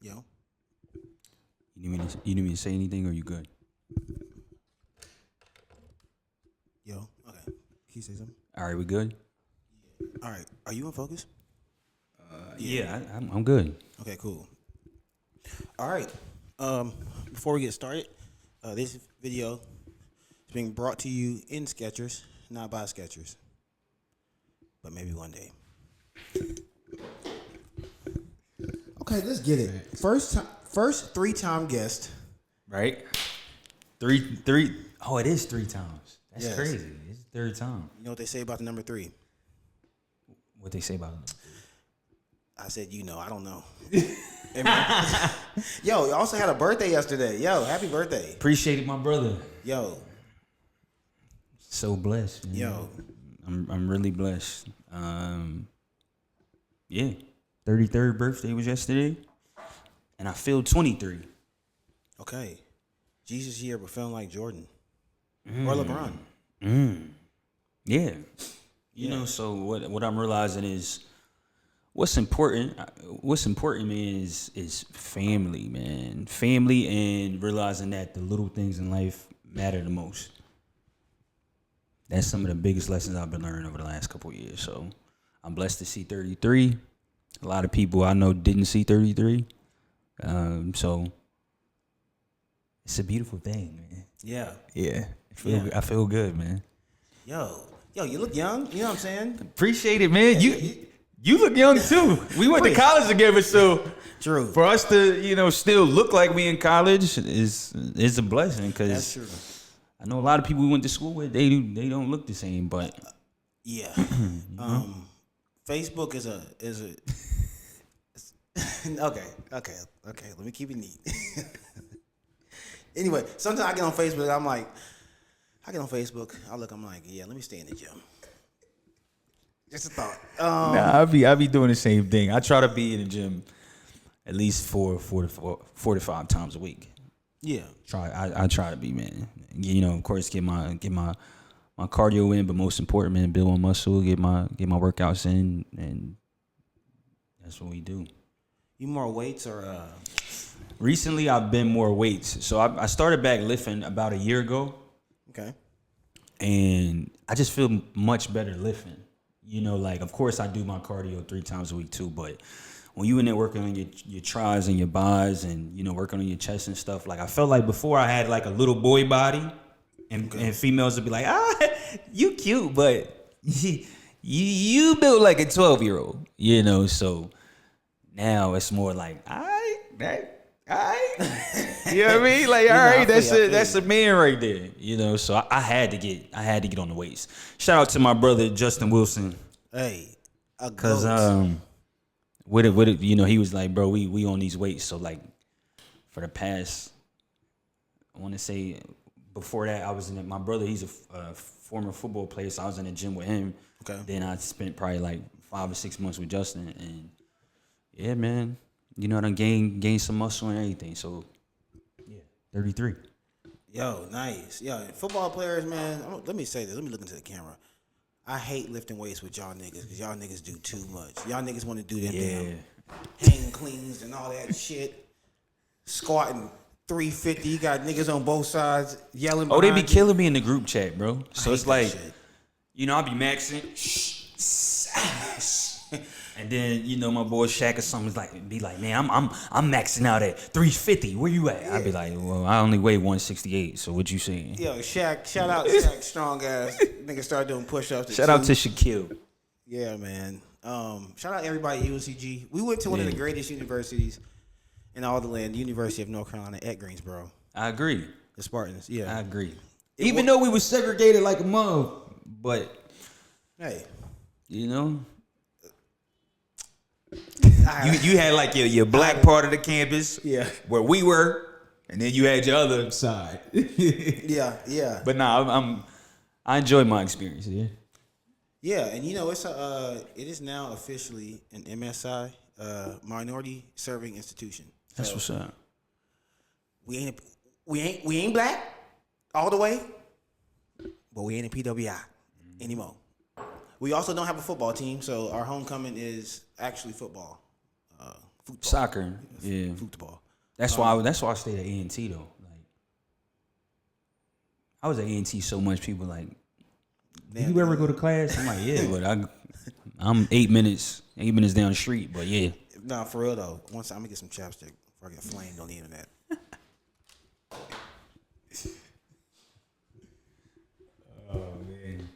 Yo. You need me to say anything, or you good? Yo. Okay. Can you say something? All right, we good? All right. Are you in focus? Yeah, I'm good. Okay, cool. All right. Before we get started, this video is being brought to you in Skechers, not by Skechers, but maybe one day. Okay, let's get it. First 3-time guest. Right? Three. Oh, it is 3 times. That's Yes. crazy. It's the 3rd time. You know what they say about the number 3? What they say about it? I said, I don't know. Yo, you also had a birthday yesterday. Yo, happy birthday. Appreciate it, my brother. Yo. So blessed. Man. Yo. I'm really blessed. Yeah. 33rd birthday was yesterday, and I feel 23. Okay. Jesus year, but feeling like Jordan. Or LeBron. Yeah. You know, so what I'm realizing is what's important, man, is family, man. Family, and realizing that the little things in life matter the most. That's some of the biggest lessons I've been learning over the last couple of years. So I'm blessed to see 33. A lot of people I know didn't see 33. So it's a beautiful thing, man. Yeah. Yeah. I feel good, man. Yo, you look young. You know what I'm saying? Appreciate it, man. You look young too. We went to college together, so True. for us to still look like we in college is a blessing, because That's true. I know a lot of people we went to school with, they don't look the same, but Yeah. Facebook is a okay. Let me keep it neat. Anyway, sometimes I get on Facebook. I'm like, I'm like, yeah, let me stay in the gym. Just a thought. nah, I be doing the same thing. I try to be in the gym at least 4 to 5 times a week. Yeah. I try to be, man. Of course, get my cardio in, but most important, man, build my muscle, get my workouts in, and that's what we do. You more weights or? Recently, I've been more weights. So I started back lifting about a year ago. Okay. And I just feel much better lifting. Of course, I do my cardio 3 times a week too, but when you in there working on your tries and your buys and, working on your chest and stuff, like I felt like before I had like a little boy body, and females would be like, you cute, but you built like a 12-year-old, so now it's more like, all right. You know what I mean? Like, all right, that's a man right there. So I had to get on the weights. Shout out to my brother Justin Wilson. Hey, because with it, he was like, bro, we on these weights. So like, for the past, I want to say, before that, I was my brother. He's a former football player, so I was in the gym with him. Okay. Then I spent probably like 5 or 6 months with Justin, and yeah, man. I done gain some muscle and everything. So, yeah, 33. Yo, nice. Yo, football players, man. Let me say this. Let me look into the camera. I hate lifting weights with y'all niggas because y'all niggas do too much. Y'all niggas want to do them damn hang cleans and all that shit. Squatting 350. You got niggas on both sides yelling. Oh, they be killing me in the group chat, bro. So it's like, shit. I'll be maxing. And then my boy Shaq or something be like, man, I'm maxing out at 350. Where you at? I'd be like, well, I only weigh 168. So what you saying? Yo, Shaq, shout out Shaq, strong ass nigga started doing push-ups. Shout out to Shaquille. Yeah, man. Shout out everybody at UNCG. We went to one of the greatest universities in all the land, the University of North Carolina at Greensboro. I agree. The Spartans. Yeah, I agree. Even though we were segregated like a mug, but hey, You had like your black part of the campus, where we were, and then you had your other side. yeah. But nah, I enjoy my experience. Yeah, and it is now officially an MSI, minority serving institution. That's what's up. We ain't black all the way, but we ain't in PWI anymore. We also don't have a football team, so our homecoming is actually football. Soccer, yeah. Football. That's why I stayed at A&T though. Like, I was at A&T so much. People like, do you ever go to class? I'm like, yeah, but I'm 8 minutes down the street. But yeah, Nah, for real though. Once I'm gonna get some chapstick before I get flamed on the internet. oh man.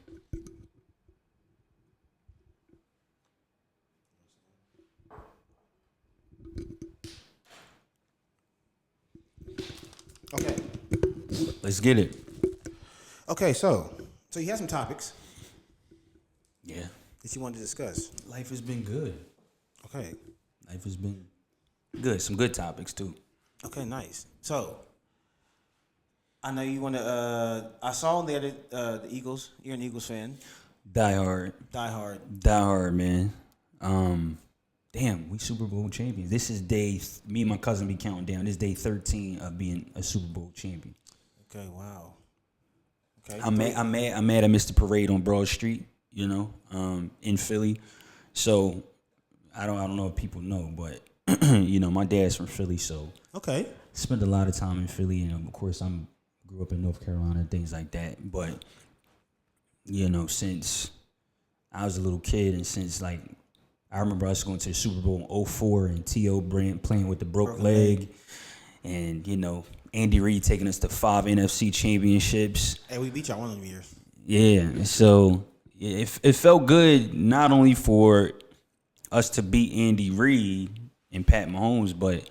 Okay. Let's get it. Okay, so you have some topics Yeah. that you wanted to discuss. Life has been good. Okay. Life has been good. Some good topics too. Okay, nice. So I know you want to. I saw there that the Eagles. You're an Eagles fan. Die hard, man. Damn, we Super Bowl champions. This is me and my cousin be counting down. This is day 13 of being a Super Bowl champion. Okay, wow. Okay. I'm mad I missed the parade on Broad Street, in Philly. So I don't know if people know, but my dad's from Philly, so Okay. spent a lot of time in Philly, and of course grew up in North Carolina and things like that. But since I was a little kid, and since I remember us going to the Super Bowl in 2004 and T.O. Brand playing with the broke leg. And, Andy Reid taking us to 5 NFC championships. Hey, we beat y'all one of them years. Yeah. So it felt good not only for us to beat Andy Reid and Pat Mahomes, but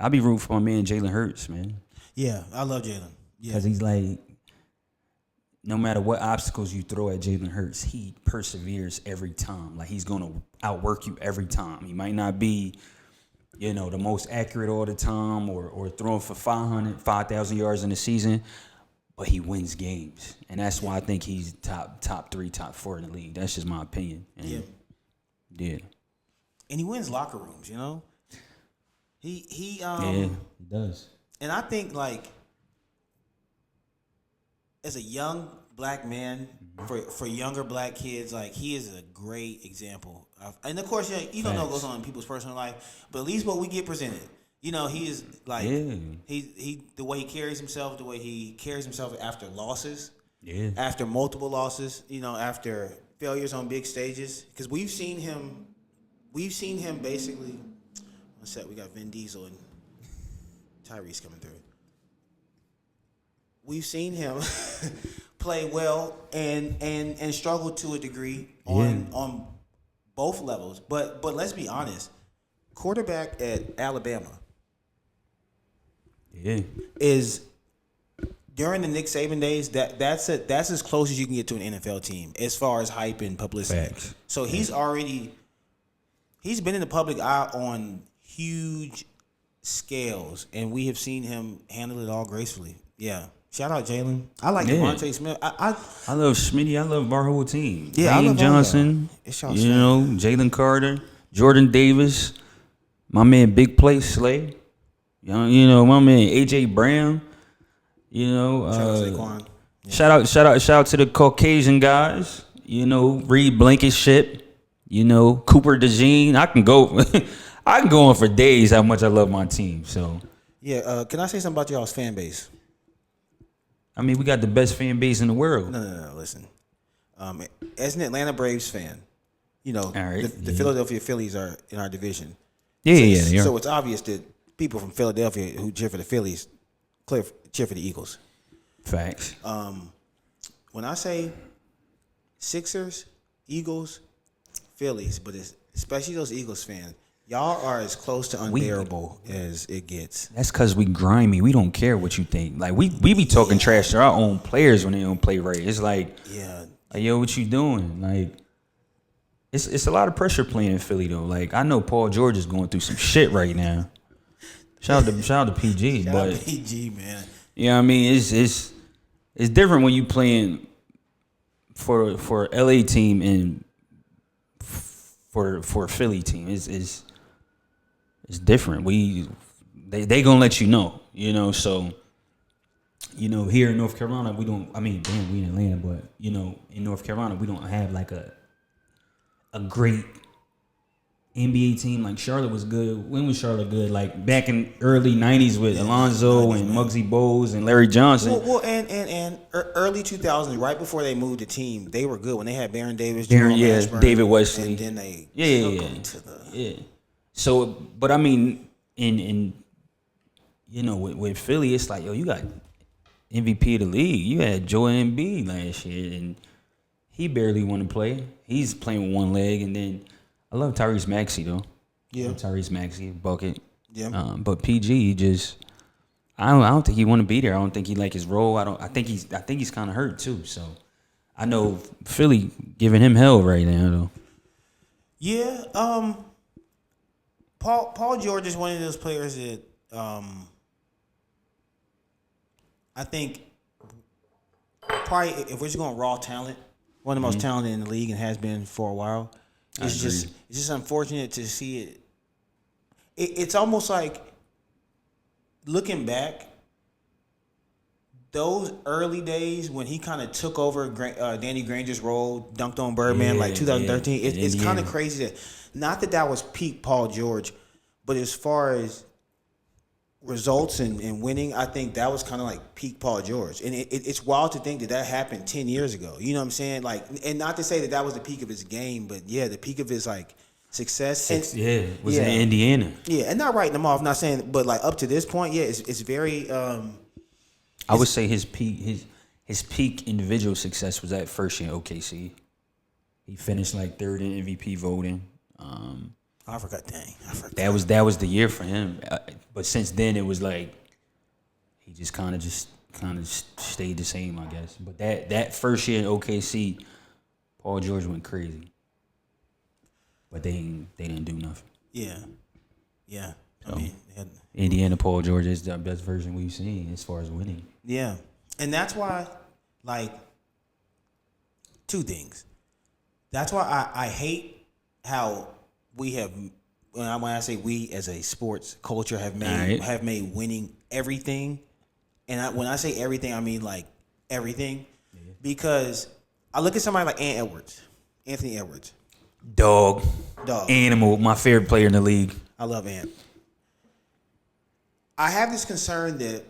I be rooting for my man Jalen Hurts, man. Yeah, I love Jalen. Yeah. Because he's like, no matter what obstacles you throw at Jalen Hurts, he perseveres every time. Like, he's going to outwork you every time. He might not be, the most accurate all the time or throwing for 5,000 yards in the season, but he wins games. And that's why I think he's top 3, top 4 in the league. That's just my opinion. And yeah. And he wins locker rooms, He he does. And I think as a young black man, for younger black kids, he is a great example. And of course, you don't know what goes on in people's personal life, but at least what we get presented, he is he the way he carries himself, the way he carries himself after losses, after multiple losses, after failures on big stages, because we've seen him basically. What's that? We got Vin Diesel and Tyrese coming through. We've seen him play well and struggle to a degree on both levels. But let's be honest, quarterback at Alabama is during the Nick Saban days that's as close as you can get to an NFL team as far as hype and publicity. Facts. So he's been in the public eye on huge scales, and we have seen him handle it all gracefully. Yeah. Shout out Jalen. I like Devontae Smith. I love Schmitty. I love our whole team. Yeah, Dane Johnson. It's Jalen Carter, Jordan Davis, my man Big Play Slay. My man AJ Brown. Shout out to the Caucasian guys. Reed Blankenship. Cooper DeJean. I can go on for days how much I love my team. So yeah. Can I say something about y'all's fan base? I mean, we got the best fan base in the world. No. Listen, as an Atlanta Braves fan, all right, the Philadelphia Phillies are in our division. Yeah. So it's obvious that people from Philadelphia who cheer for the Phillies cheer for the Eagles. Facts. When I say Sixers, Eagles, Phillies, but especially those Eagles fans, y'all are as close to unbearable as it gets. That's because we grimy. We don't care what you think. Like, we be talking trash to our own players when they don't play right. It's like, yo, what you doing? Like, it's a lot of pressure playing in Philly though. Like, I know Paul George is going through some shit right now. Shout out to PG, shout out to PG, man. I mean, it's different when you playing for LA team and for a Philly team. It's different. They gonna let you know, So, here in North Carolina, we don't. I mean, damn, we in Atlanta, but in North Carolina, we don't have like a great NBA team like Charlotte was good. When was Charlotte good? Like back in early '90s with Alonzo 90s, and man. Muggsy Bogues and Larry Johnson. Well, and early 2000s, right before they moved the team, they were good when they had Baron Davis, Baron, Jerome yeah, Ashburn, David Wesley. and then they Yeah. them to the Yeah. So, but I mean, in with Philly, it's like, yo, you got MVP of the league. You had Joel Embiid last year, and he barely want to play. He's playing with one leg, and then I love Tyrese Maxey though. Yeah. Tyrese Maxey, bucket. Yeah. But PG, he just, I don't think he want to be there. I don't think he like his role. I think he's kind of hurt too. So I know Philly giving him hell right now though. Yeah. Paul George is one of those players that I think probably if we're just going raw talent, one of the most talented in the league and has been for a while. It's just unfortunate to see it. It's almost like looking back, those early days when he kind of took over Danny Granger's role, dunked on Birdman like 2013. It's kind of crazy that not that was peak Paul George, but as far as results and winning, I think that was kind of like peak Paul George. And it's wild to think that happened 10 years ago. You know what I'm saying? Like, and not to say that was the peak of his game, but yeah, the peak of his like success. Was in Indiana. Yeah, and not writing him off, not saying, but like up to this point, yeah, it's very. I would say his peak individual success was that first year in OKC. He finished like third in MVP voting. I forgot. That was the year for him. But since then, it was like he just kind of stayed the same, I guess. But that first year in OKC, Paul George went crazy. But they didn't do nothing. Yeah. So, Indiana Paul George is the best version we've seen as far as winning. Yeah, and that's why, like, two things. That's why I hate how we have. When I say we as a sports culture have made winning everything, and when I say everything, I mean like everything, because I look at somebody like Anthony Edwards, dog, animal, my favorite player in the league. I love Ant. I have this concern that,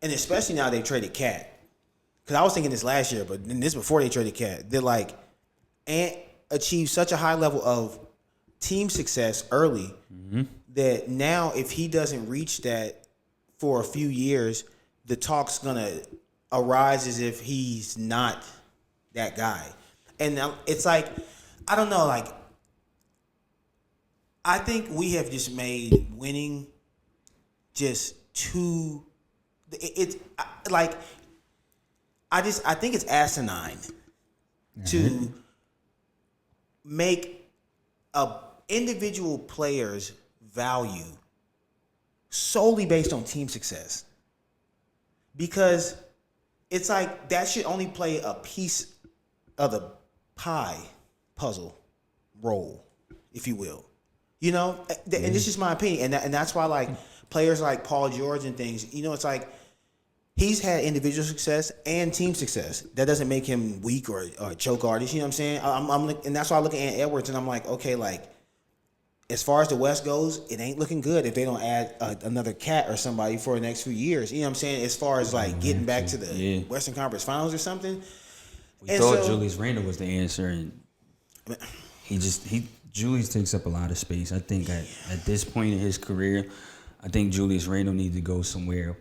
and especially now they've traded Cat, because I was thinking this last year, but this before they traded Cat, they're like Ant achieved such a high level of team success early that now if he doesn't reach that for a few years, the talk's gonna arise as if he's not that guy. And it's like, I don't know, like, I think we have just made winning just too. It's like I think it's asinine to make a individual player's value solely based on team success, because it's like that should only play a piece of the pie puzzle role, if you will. You know, and this is my opinion, and that's why like players like Paul George and things, you know, it's like he's had individual success and team success. That doesn't make him weak or a choke artist. You know what I'm saying? And that's why I look at Ant Edwards and I'm like, okay, like as far as the West goes, it ain't looking good if they don't add another Cat or somebody for the next few years. You know what I'm saying? As far as like getting back to the Western Conference Finals or something. We thought Julius Randle was the answer, and Julius takes up a lot of space. I think at this point in his career, I think Julius Randle needs to go somewhere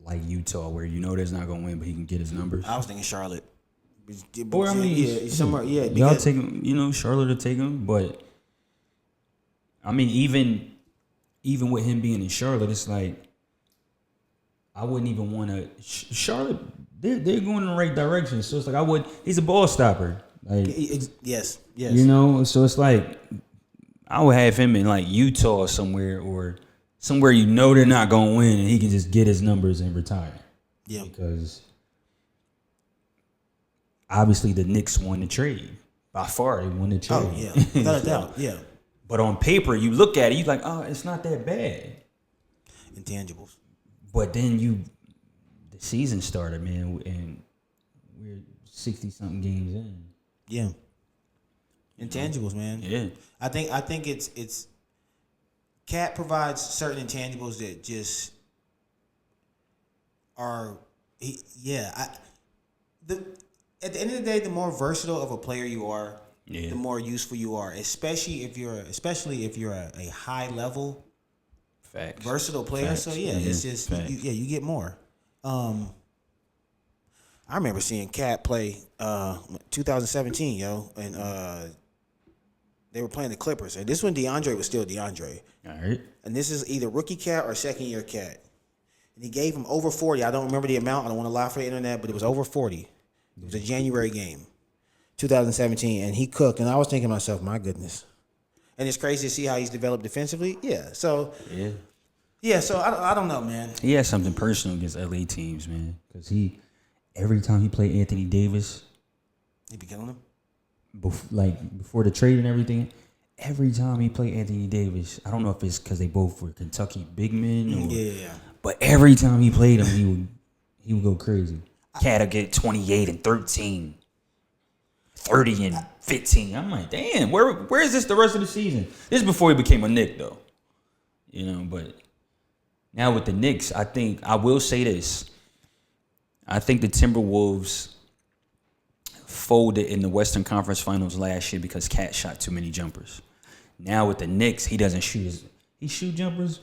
like Utah, where you know there's not going to win, but he can get his numbers. I was thinking Charlotte. Or I mean, somewhere, yeah. Y'all take him, you know, Charlotte will take him, but I mean, even with him being in Charlotte, it's like I wouldn't even want to. Charlotte, they're going in the right direction, so it's like he's a ball stopper. Like, yes. You know, so it's like I would have him in like Utah or somewhere you know they're not going to win, and he can just get his numbers and retire. Yeah. Because obviously the Knicks won the trade. By far, they won the trade. Oh, yeah. Without a doubt, yeah. But on paper, you look at it, you're like, oh, it's not that bad. Intangibles. But then the season started, man, and we're 60-something games in. Yeah. Intangibles, man. Yeah. I think it's Cat provides certain intangibles that just are at the end of the day, the more versatile of a player you are, the more useful you are. Especially if you're a high level versatile player. Facts. So it's just you get more. I remember seeing Cat play 2017, and they were playing the Clippers, and this when DeAndre was still DeAndre. All right. And this is either rookie Cat or second year Cat. And he gave him over 40. I don't remember the amount. I don't want to lie for the internet, but it was over 40. It was a January game, 2017, and he cooked. And I was thinking to myself, my goodness. And it's crazy to see how he's developed defensively. Yeah. So I don't know, man. He had something personal against LA teams, man, because every time he played Anthony Davis, He be killing him. Before the trade and everything. Every time he played Anthony Davis, I don't know if it's because they both were Kentucky big men, but every time he played him, he would go crazy. Cat would get 28 and 13, 30 and 15. I'm like, damn, where is this the rest of the season? This is before he became a Knick, though. But now with the Knicks, I will say this. I think the Timberwolves folded in the Western Conference Finals last year because Cat shot too many jumpers. Now with the Knicks, he doesn't shoot he shoot jumpers,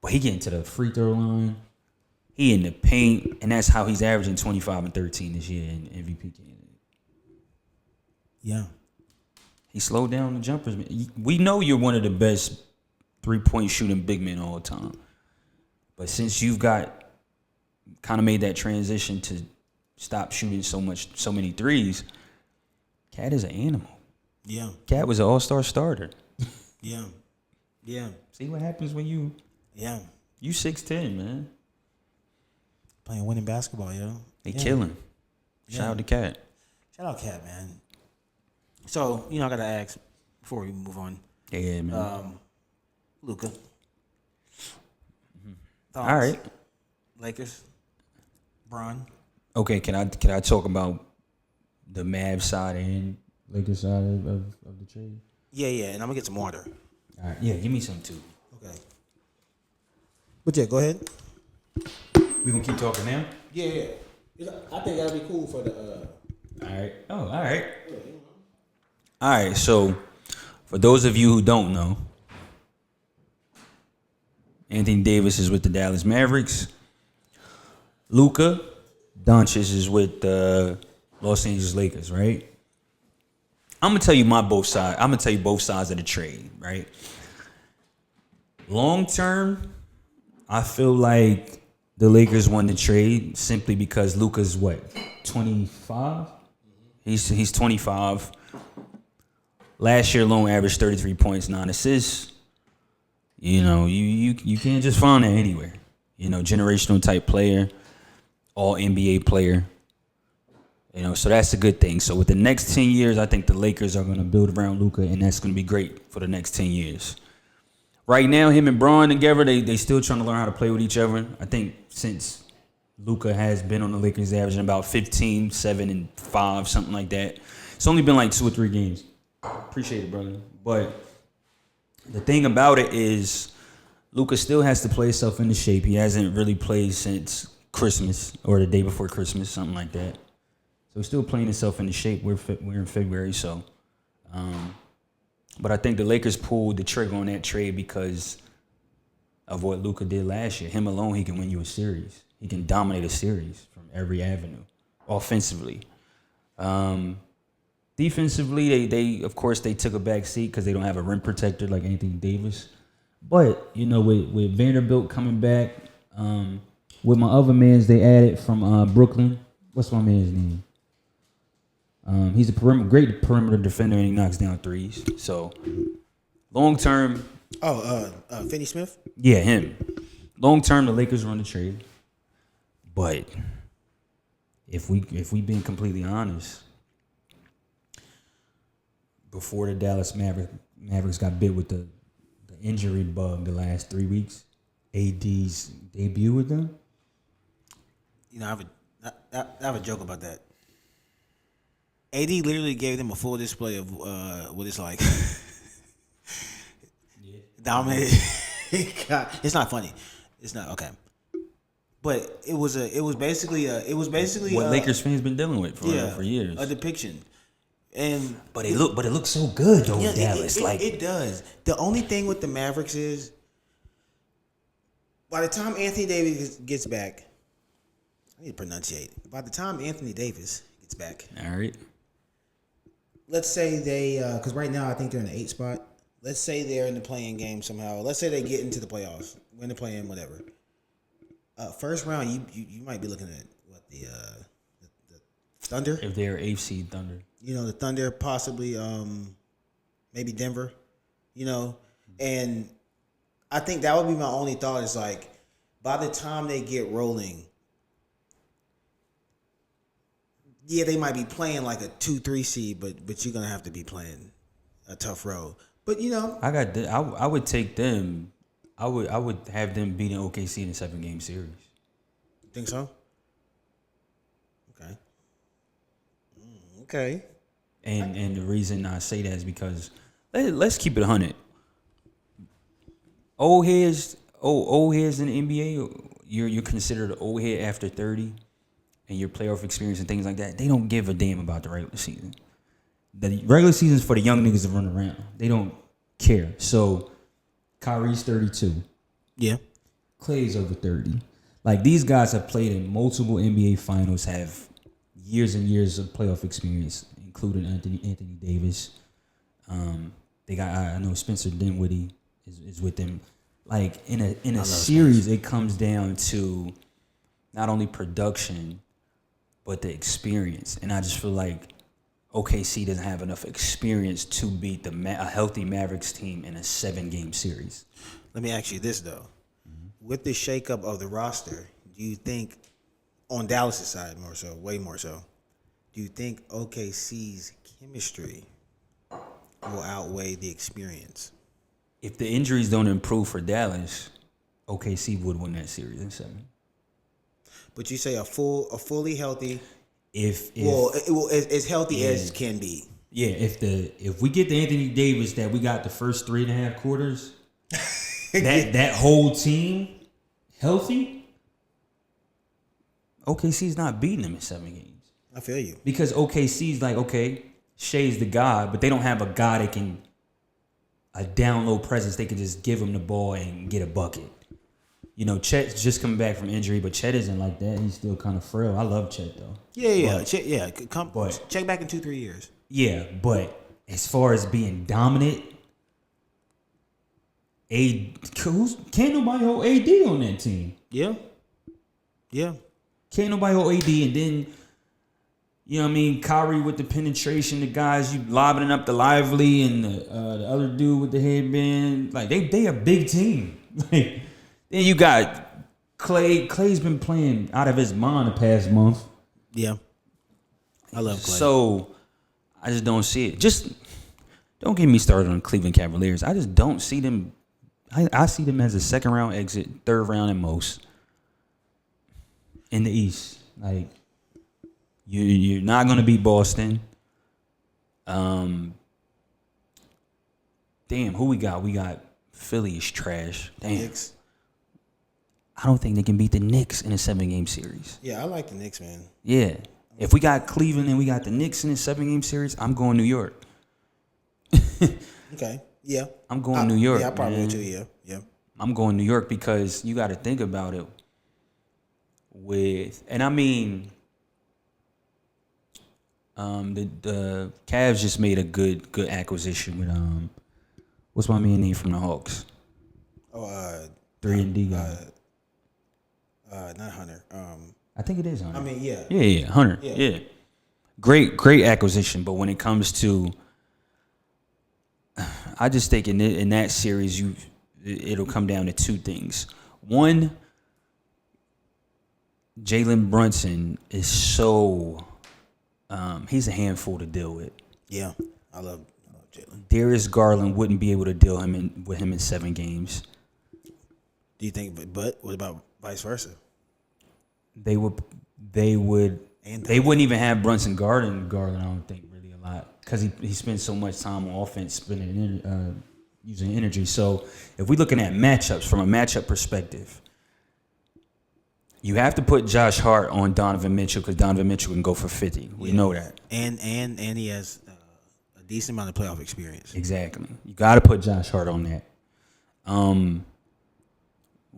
but he get into the free throw line. He in the paint, and that's how he's averaging 25 and 13 this year in MVP candidate. Yeah. He slowed down the jumpers. We know you're one of the best 3-point shooting big men all the time. But since you've kind of made that transition to stop shooting so many threes, Cat is an animal. Yeah. Cat was an all-star starter. Yeah. Yeah. See what happens when you 6'10", man. Playing winning basketball, yo. They killing. Shout out to Cat. Shout out Cat, man. So, I got to ask before we move on. Yeah, man. Luka. All right. Lakers. Bron. Okay, can I talk about the Mavs side and Lakers side of the trade? Yeah, and I'm going to get some water. All right. Yeah, give me some too. Okay. But yeah, go ahead. We gonna keep talking now? Yeah. I think that'd be cool for the. All right. Oh, all right. All right. So, for those of you who don't know, Anthony Davis is with the Dallas Mavericks. Luka Doncic is with the Los Angeles Lakers, right? I'm gonna tell you both sides. I'm gonna tell you both sides of the trade, right? Long term, I feel like the Lakers won the trade simply because Luka's 25? He's 25. Last year alone averaged 33 points, 9 assists. You can't just find that anywhere. Generational type player, all NBA player. So that's a good thing. So with the next 10 years, I think the Lakers are going to build around Luka, and that's going to be great for the next 10 years. Right now, him and Bron together, they still trying to learn how to play with each other. I think since Luka has been on the Lakers, averaging about 15, 7, and 5, something like that. It's only been like 2 or 3 games. Appreciate it, brother. But the thing about it is Luka still has to play himself into shape. He hasn't really played since Christmas or the day before Christmas, something like that. So he's still playing himself into shape. We're in February, so. But I think the Lakers pulled the trigger on that trade because of what Luka did last year. Him alone, he can win you a series. He can dominate a series from every avenue, offensively. Defensively, they of course they took a back seat because they don't have a rim protector like Anthony Davis. But with Vanderbilt coming back, with my other mans they added from Brooklyn. What's my man's name? He's a great perimeter defender and he knocks down threes. So long term. Finney Smith? Yeah, him. Long term, the Lakers run the trade. But if we being completely honest, before the Dallas Mavericks got bit with the injury bug the last 3 weeks, AD's debut with them. I have a joke about that. AD literally gave them a full display of what it's like. Dominant. It's not funny. It's not okay. But it was basically what Lakers fans been dealing with for years. A depiction. And but it looks so good though, Dallas. It does. The only thing with the Mavericks is by the time Anthony Davis gets back, I need to pronunciate. By the time Anthony Davis gets back, all right. Let's say they, because right now I think they're in the 8th spot. Let's say they're in the play-in game somehow. Let's say they get into the playoffs, win the play-in, whatever. First round, you might be looking at what the Thunder. If they're AFC Thunder, the Thunder, possibly maybe Denver, and I think that would be my only thought is like by the time they get rolling, yeah, they might be playing like a 2-3 seed, but you're gonna have to be playing a tough road. But I would take them. I would have them beating OKC in a 7-game series. Think so? Okay. Okay. And the reason I say that is because let's keep it 100. Old heads in the NBA, you're considered an old head after 30, and your playoff experience and things like that. They don't give a damn about the regular season. The regular season is for the young niggas to run around. They don't care. So Kyrie's 32. Yeah. Clay's over 30. Like, these guys have played in multiple NBA finals, have years and years of playoff experience, including Anthony Davis. They got, I know Spencer Dinwiddie is with them. Like, in a series, it comes down to not only production, but the experience. And I just feel like OKC doesn't have enough experience to beat a healthy Mavericks team in a 7-game series. Let me ask you this, though. With the shakeup of the roster, do you think, on Dallas' side more so, way more so, do you think OKC's chemistry will outweigh the experience? If the injuries don't improve for Dallas, OKC would win that series in 7. But you say a fully healthy, if as healthy as can be. Yeah, if we get the Anthony Davis that we got the first 3.5 quarters, that whole team healthy, OKC's not beating them in 7 games. I feel you. Because OKC's like, okay, Shea's the guy, but they don't have a guy that can, a down low presence. They can just give him the ball and get a bucket. Chet's just coming back from injury, but Chet isn't like that. He's still kind of frail. I love Chet though. Yeah. Check back in 2-3 years. Yeah, but as far as being dominant, can't nobody hold AD on that team. Yeah. Can't nobody hold AD, and then Kyrie with the penetration, the guys you lobbing up the Lively, and the other dude with the headband. Like they a big team. Then you got Clay. Clay's been playing out of his mind the past month. Yeah, I love Clay. So I just don't see it. Just don't get me started on Cleveland Cavaliers. I just don't see them. I see them as a 2nd round exit, 3rd round at most in the East. Like you're not gonna beat Boston. Damn, who we got? We got Philly is trash. Damn. Knicks. I don't think they can beat the Knicks in a 7-game series. Yeah, I like the Knicks, man. Yeah. If we got Cleveland and we got the Knicks in a 7-game series, I'm going New York. Okay. Yeah. I'm going New York. Yeah, I probably would too, yeah. I'm going New York because you got to think about it the Cavs just made a good acquisition with what's my man name from the Hawks? 3-and-D guy. Not Hunter. I think it is Hunter. I mean, yeah. Yeah, Hunter. Yeah. Great acquisition, but when it comes to, I just think in that series it'll come down to 2 things. One, Jalen Brunson is so he's a handful to deal with. Yeah, I love Jalen. Darius Garland wouldn't be able to deal with him in 7 games. Do you think? But what about vice versa? They would And they wouldn't even have Brunson Garland, I don't think, really a lot. Because he spends so much time on offense using energy. So if we're looking at matchups from a matchup perspective, you have to put Josh Hart on Donovan Mitchell because Donovan Mitchell can go for 50. We know that. And he has a decent amount of playoff experience. Exactly. You got to put Josh Hart on that.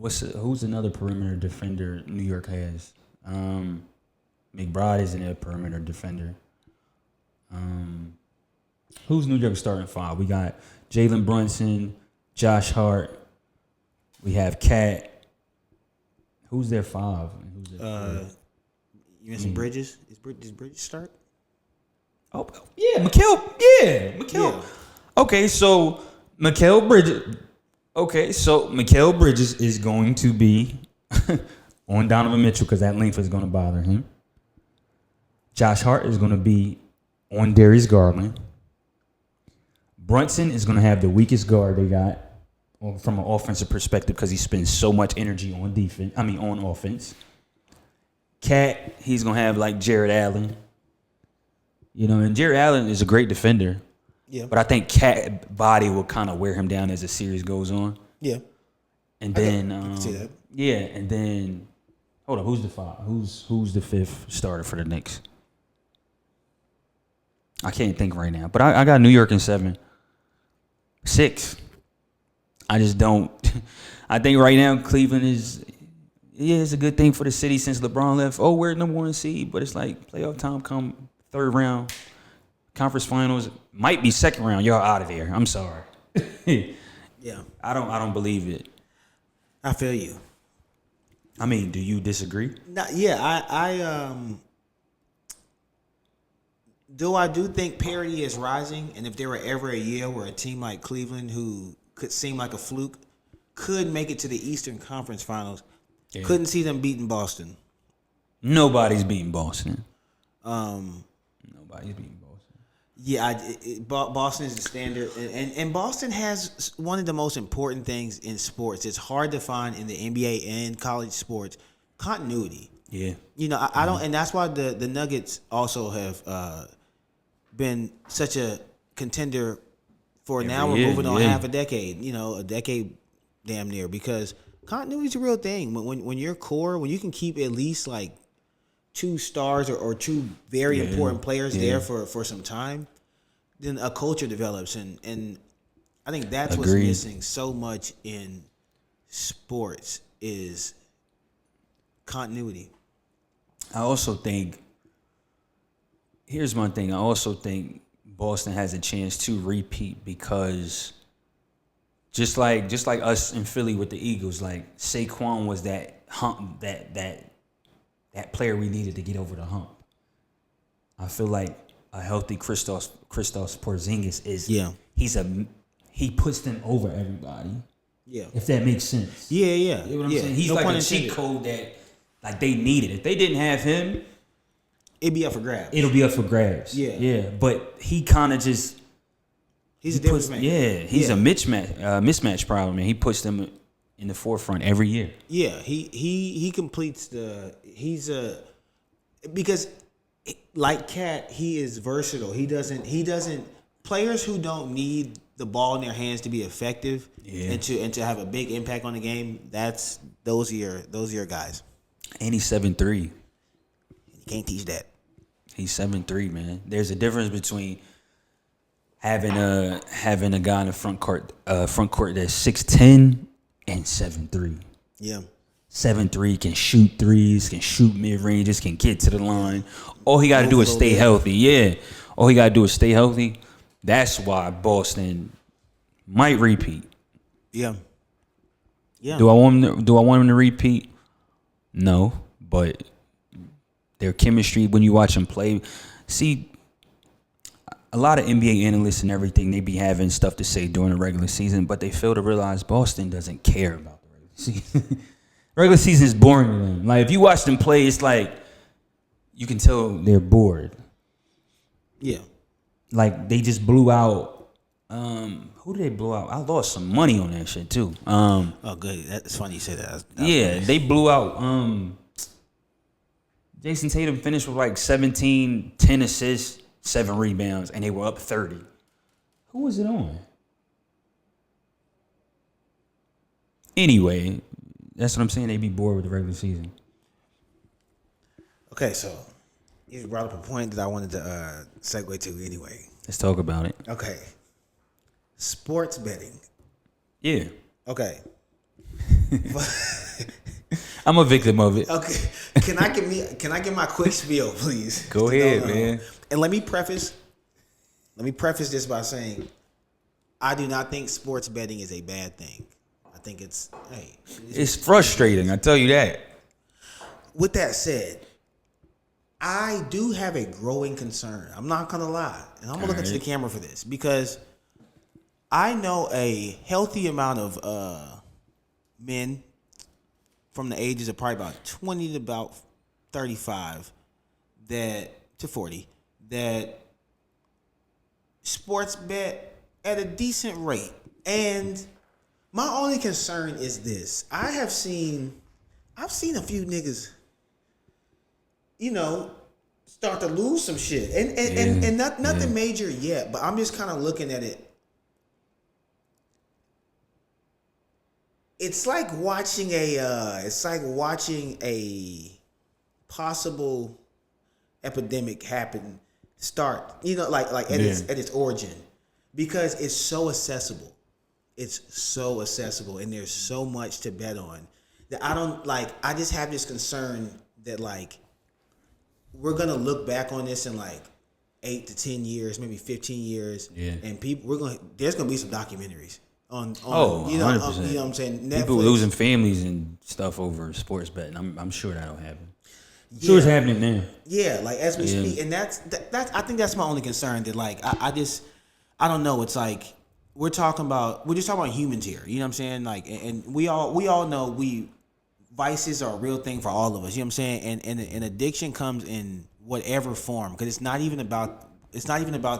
Who's another perimeter defender New York has? McBride isn't a perimeter defender. Who's New York starting five? We got Jalen Brunson, Josh Hart. We have Cat. Who's their five? Who's their you missing Bridges? Does Bridges start? Oh yeah, Mikal. Yeah, Mikal. Yeah. Okay, so Mikal Bridges. Okay, so Mikal Bridges is going to be on Donovan Mitchell because that length is going to bother him. Josh Hart is going to be on Darius Garland. Brunson is going to have the weakest guard they got from an offensive perspective because he spends so much energy on defense. On offense. Cat, he's going to have like Jared Allen. And Jared Allen is a great defender. Yeah. But I think Cat body will kind of wear him down as the series goes on. Yeah. And then I can see that. Yeah, and then hold on, who's the five? Who's the fifth starter for the Knicks? I can't think right now. But I got New York in 7. 6. I just don't. I think right now Cleveland it's a good thing for the city since LeBron left. Oh, we're number 1 seed, but it's like playoff time come 3rd round. Conference finals might be 2nd round. Y'all out of there. I'm sorry. Yeah. I don't believe it. I feel you. I mean, do you disagree? I do think parity is rising, and if there were ever a year where a team like Cleveland, who could seem like a fluke, could make it to the Eastern Conference Finals, couldn't see them beating Boston. Nobody's beating Boston. Nobody's beating Boston. Yeah, Boston is the standard, and Boston has one of the most important things in sports. It's hard to find in the NBA and college sports continuity. Yeah, I don't, and that's why the Nuggets also have been such a contender for now. We're moving on half a decade. A decade damn near, because continuity is a real thing. When your core, when you can keep at least like 2 stars or 2 very important players there for some time, then a culture develops, and I think that's what's missing so much in sports is continuity. I also think, here's my thing. I also think Boston has a chance to repeat because just like us in Philly with the Eagles, like Saquon was that hump, that player we needed to get over the hump. I feel like a healthy Kristaps Porzingis is he puts them over everybody. Yeah. If that makes sense. Yeah. You know what I'm saying? He's like a cheat code that like they needed. If they didn't have him, it'd be up for grabs. It'll be up for grabs. Yeah. But he kind of just he's a difference maker. Yeah, he's a mismatch problem, and he puts them in the forefront every year. Yeah, he completes because like Cat, he is versatile. He doesn't players who don't need the ball in their hands to be effective and to have a big impact on the game. Those are your guys. And he's 7'3". You can't teach that. He's 7'3", man. There's a difference between having a guy in the front court that's 6'10" and 7'3". Yeah. 7'3", can shoot threes, can shoot mid ranges, can get to the line. All he got to do is stay healthy. Yeah. All he got to do is stay healthy. That's why Boston might repeat. Yeah. Do I want him to repeat? No, but their chemistry when you watch them play, see, a lot of NBA analysts and everything, they be having stuff to say during the regular season, but they fail to realize Boston doesn't care about the regular season. Regular season is boring to them. Like, if you watch them play, it's like you can tell they're bored. Yeah. Like, they just blew out. Who did they blow out? I lost some money on that shit, too. Oh, good. That's funny you say that. They blew out Jason Tatum finished with like 17, 10 assists, 7 rebounds, and they were up 30. Who was it on? Anyway, that's what I'm saying. They be bored with the regular season. Okay, so you brought up a point that I wanted to segue to anyway. Let's talk about it. Okay. Sports betting. Yeah. Okay. I'm a victim of it. Okay. Can I get my quick spiel, please? Go ahead, man. And let me preface this by saying I do not think sports betting is a bad thing. I think it's frustrating, I tell you that. With that said, I do have a growing concern. I'm not gonna lie. And I'm gonna look into the camera for this because I know a healthy amount of men from the ages of probably about 20 to about 35 to 40 that sports bet at a decent rate. And my only concern is this. I've seen a few niggas, start to lose some shit. And nothing major yet, but I'm just kind of looking at it. It's like watching a possible epidemic start, at its origin, because it's so accessible. It's so accessible, and there's so much to bet on that I just have this concern that we're gonna look back on this in 8 to 10 years, maybe 15 years, and there's gonna be some documentaries on 100%. You know what I'm saying? Netflix. People losing families and stuff over sports betting. I'm sure that'll happen. Sure, it's happening now. Yeah, as we speak, and that's I think that's my only concern. That I don't know. It's we're just talking about humans here. You know what I'm saying? And we all know vices are a real thing for all of us. You know what I'm saying? And addiction comes in whatever form, because it's not even about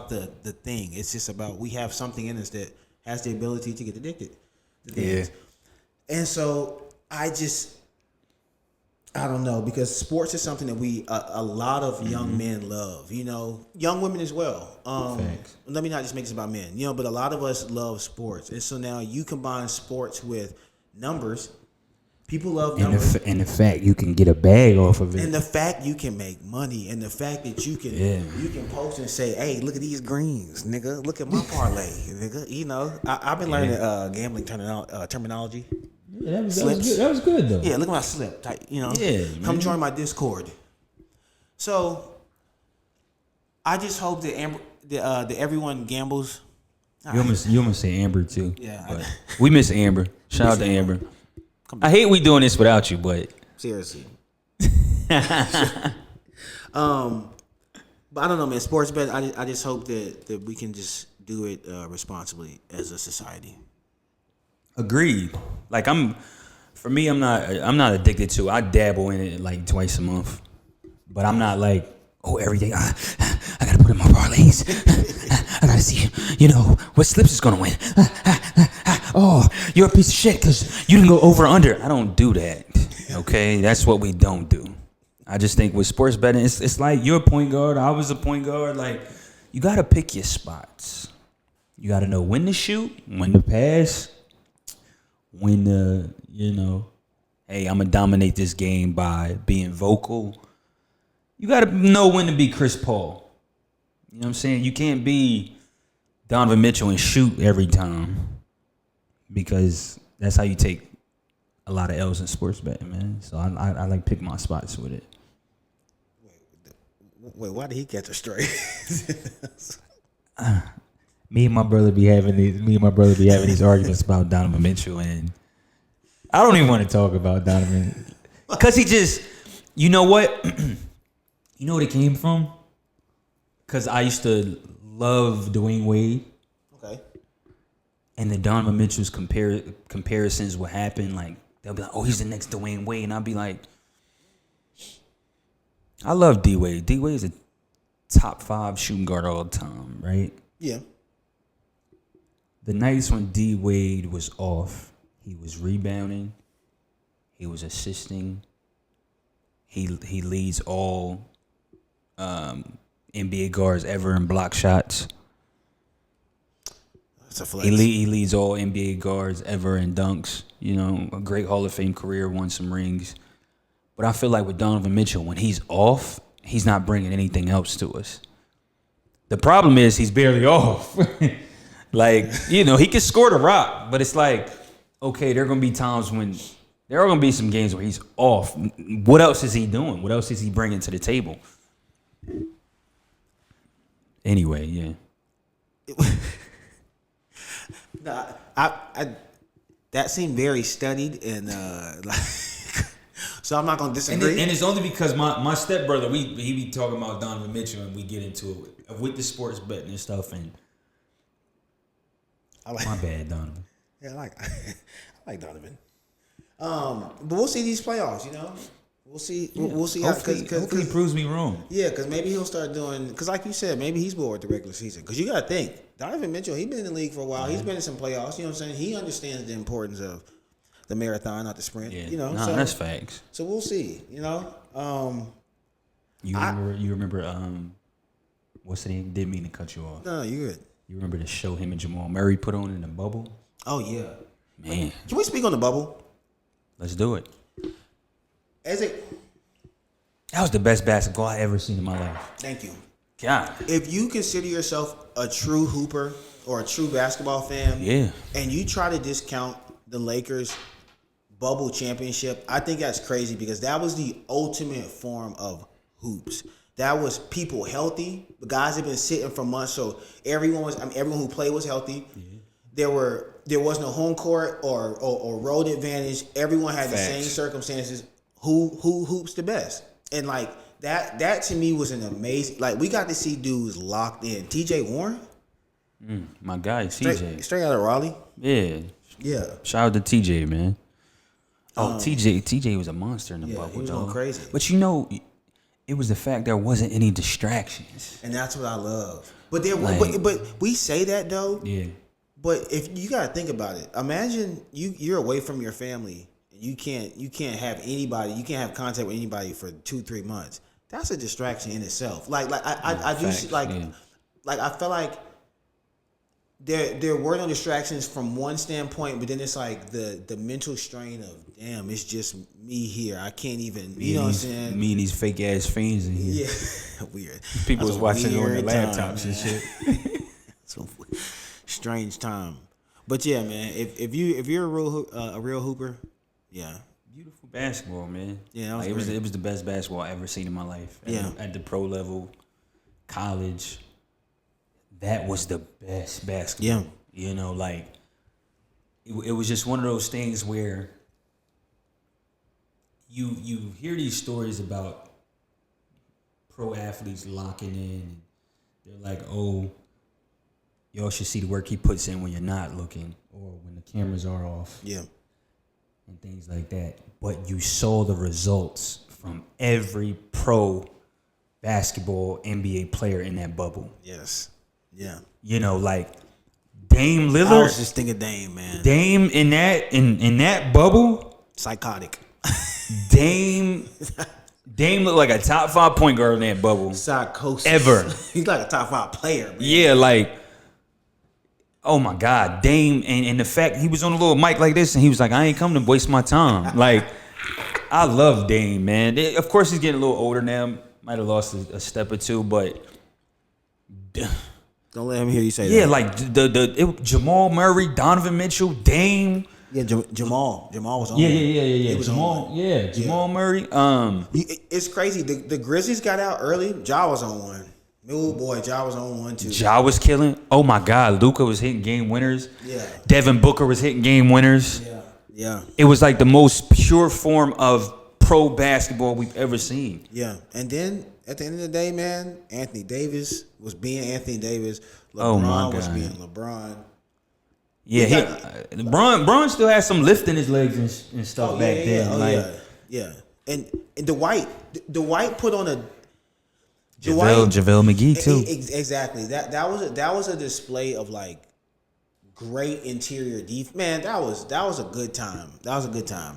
the thing. It's just about we have something in us that has the ability to get addicted to things. And so I don't know, because sports is something that a lot of young men love, young women as well. Let me not just make this about men, but a lot of us love sports. And so now you combine sports with numbers. People love numbers. And the fact you can get a bag off of it. And the fact you can make money. And the fact that you can post and say, hey, look at these greens, nigga. Look at my parlay, nigga. I've been learning gambling terminology. Yeah, that was good though. Yeah, look at my slip. Come join my Discord. So I just hope that everyone gambles. You almost say Amber too. Yeah, but we miss Amber. Shout out to Amber. I hate we doing this without you, but seriously. But I don't know, man. Sports bet. I just hope that we can just do it responsibly as a society. Agreed. I'm not addicted to it. I dabble in it twice a month, but I'm not every day. I gotta put in my parlays. I gotta see, what slips is gonna win. Oh, you're a piece of shit because you didn't go over or under. I don't do that. Okay, that's what we don't do. I just think with sports betting, it's like you're a point guard. I was a point guard. You gotta pick your spots. You gotta know when to shoot, when to pass, when to, hey, I'm gonna dominate this game by being vocal. You gotta know when to be Chris Paul. You know what I'm saying? You can't be Donovan Mitchell and shoot every time, because that's how you take a lot of L's in sports betting, man. So I pick my spots with it. Wait, why did he catch a straight? Me and my brother be having these arguments about Donovan Mitchell, and I don't even want to talk about Donovan, because he just, you know what? You know what it came from? Because I used to love Dwayne Wade. Okay. And the Donovan Mitchell's comparisons would happen. They'll be like, oh, he's the next Dwayne Wade. And I'll be like, I love D Wade. D Wade is a top 5 shooting guard all the time, right? Yeah. The nights when D Wade was off, he was rebounding, he was assisting, He leads all NBA guards ever in block shots. That's a flex. He leads all NBA guards ever in dunks. You know, a great Hall of Fame career, won some rings. But I feel like with Donovan Mitchell, when he's off, he's not bringing anything else to us. The problem is he's barely off. Like, you know, he can score the rock, but it's like, okay, there are going to be times when there are going to be some games where he's off. What else is he doing? What else is he bringing to the table? Anyway, yeah. Nah, I that seemed very studied and like, so I'm not gonna disagree. And it's only because my stepbrother, he be talking about Donovan Mitchell, and we get into it with the sports betting and stuff. And my bad, Donovan. Yeah, I like Donovan. But we'll see these playoffs. You know, we'll see. Yeah. We'll see. Hopefully he proves me wrong. Yeah, because maybe he'll start doing. Because like you said, maybe he's bored with the regular season. Because you gotta think, Donovan Mitchell, he's been in the league for a while. He's been in some playoffs. You know what I'm saying? He understands the importance of the marathon, not the sprint. Yeah, you know, so that's facts. So we'll see. You know, You remember what's the name? Didn't mean to cut you off. No, you good. You remember the show him and Jamal Murray put on in the bubble? Oh yeah, Man, can we speak on the bubble? let's do it. As it, That was the best basketball I ever seen in my life. thank you. God. If you consider yourself a true hooper or a true basketball fan, Yeah. and you try to discount the Lakers bubble championship, I think that's crazy because that was the ultimate form of hoops. That was people healthy. The guys have been sitting for months, so everyone who played was healthy. Yeah. There was no home court or road advantage. Everyone had the same circumstances. Who hoops the best? And like that to me was an amazing. Like we got to see dudes locked in. T.J. Warren, My guy, TJ. straight out of Raleigh. Yeah. Yeah, Shout out to TJ, man. Oh, TJ was a monster in the bubble, he was dog. going crazy. But you know, it was the fact there wasn't any distractions. and that's what I love. But there, Like- but we say that though. Yeah. But if you gotta think about it, imagine you're away from your family. You can't have anybody. You can't have contact with anybody for 2-3 months. That's a distraction in itself. I do see, facts, like yeah. like I feel like there were no distractions from one standpoint, but then it's like the mental strain of damn, it's just me here. I can't even you know what I'm saying? Me and these fake ass fiends in here. Yeah, weird. People That's was a watching on their weird time, laptops and man. shit. So strange time. But yeah, man, if you're a real hooper, yeah. Beautiful basketball, man. Yeah, that was Like, great. it was the best basketball I ever seen in my life. Yeah. At the pro level, college, that was the best basketball. Yeah. You know, like it was just one of those things where you hear these stories about pro athletes locking in. And they're like, oh, y'all should see the work he puts in when you're not looking or when the cameras are off. Yeah. And things like that. But you saw the results from every pro basketball NBA player in that bubble. Yes. Yeah. You know, like Dame I was Lillard, just thinking Dame, man. Dame in that bubble, Psychotic. Dame looked like a top 5 point guard in that bubble. Psychosis. Ever. He's like a top 5 player, man. Yeah, like, oh my God, Dame, and the fact he was on a little mic like this, and he was like, I ain't come to waste my time. Like, I love Dame, man. Of course, he's getting a little older now. Might have lost a step or two, but Don't let him hear you say yeah, that. like Jamal Murray, Donovan Mitchell, Dame. Yeah, Jamal. Jamal was on Yeah, there. yeah. He was Jamal, on yeah, Jamal Murray. It's crazy. The Grizzlies got out early. Ja was on one. Oh boy, Ja was on one too. Ja was killing. Oh my God, Luka was hitting game winners. Yeah. Devin Booker was hitting game winners. Yeah. Yeah. It was like the most pure form of pro basketball we've ever seen. Yeah. And then at the end of the day, man, Anthony Davis was being Anthony Davis. LeBron Oh, my was God. being LeBron. Yeah, Bron still has some lift in his legs and stuff back then. Oh, like yeah. And Dwight put on a JaVale McGee too. Exactly. That was a display of like great interior defense. Man, that was a good time. That was a good time.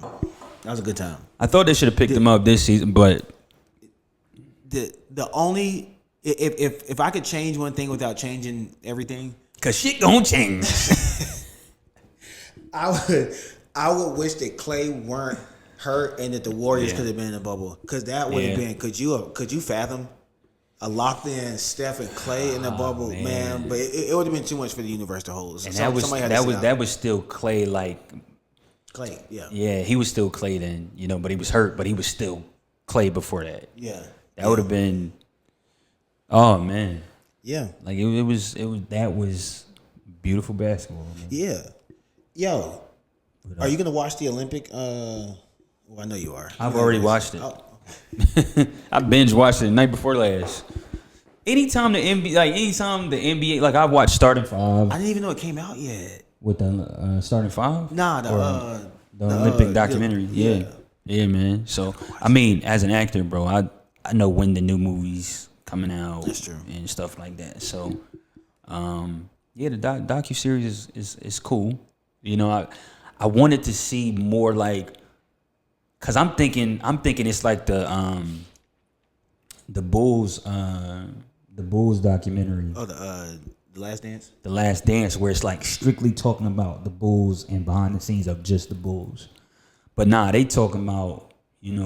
That was a good time. I thought they should have picked him up this season, but the only if I could change one thing without changing everything, because shit gonna change. I would wish that Clay weren't hurt and that the Warriors could have been in the bubble, because that would have been. Could you fathom a locked in Steph and Clay in the bubble, man? But it would have been too much for the universe to hold. And that was still Clay, like Clay, yeah, he was still Clay then, but he was hurt, but he was still Clay before that. Yeah, that would have been. Oh man, yeah, like it was beautiful basketball, man. Yeah, yo, are you gonna watch the Olympic? Well, I know you are. I've already watched it. Oh. I binge watched it the night before last. Anytime the NBA, like I watched Starting Five. I didn't even know it came out yet. With the Starting Five? Nah, the Olympic documentary. Yeah, man. So I mean, as an actor, bro, I know when the new movies coming out. That's true. And stuff like that. So, the docu-series is cool. I wanted to see more, like, cause I'm thinking it's like the Bulls documentary. Oh, the Last Dance. The Last Dance, where it's like strictly talking about the Bulls and behind the scenes of just the Bulls. But nah, they talking about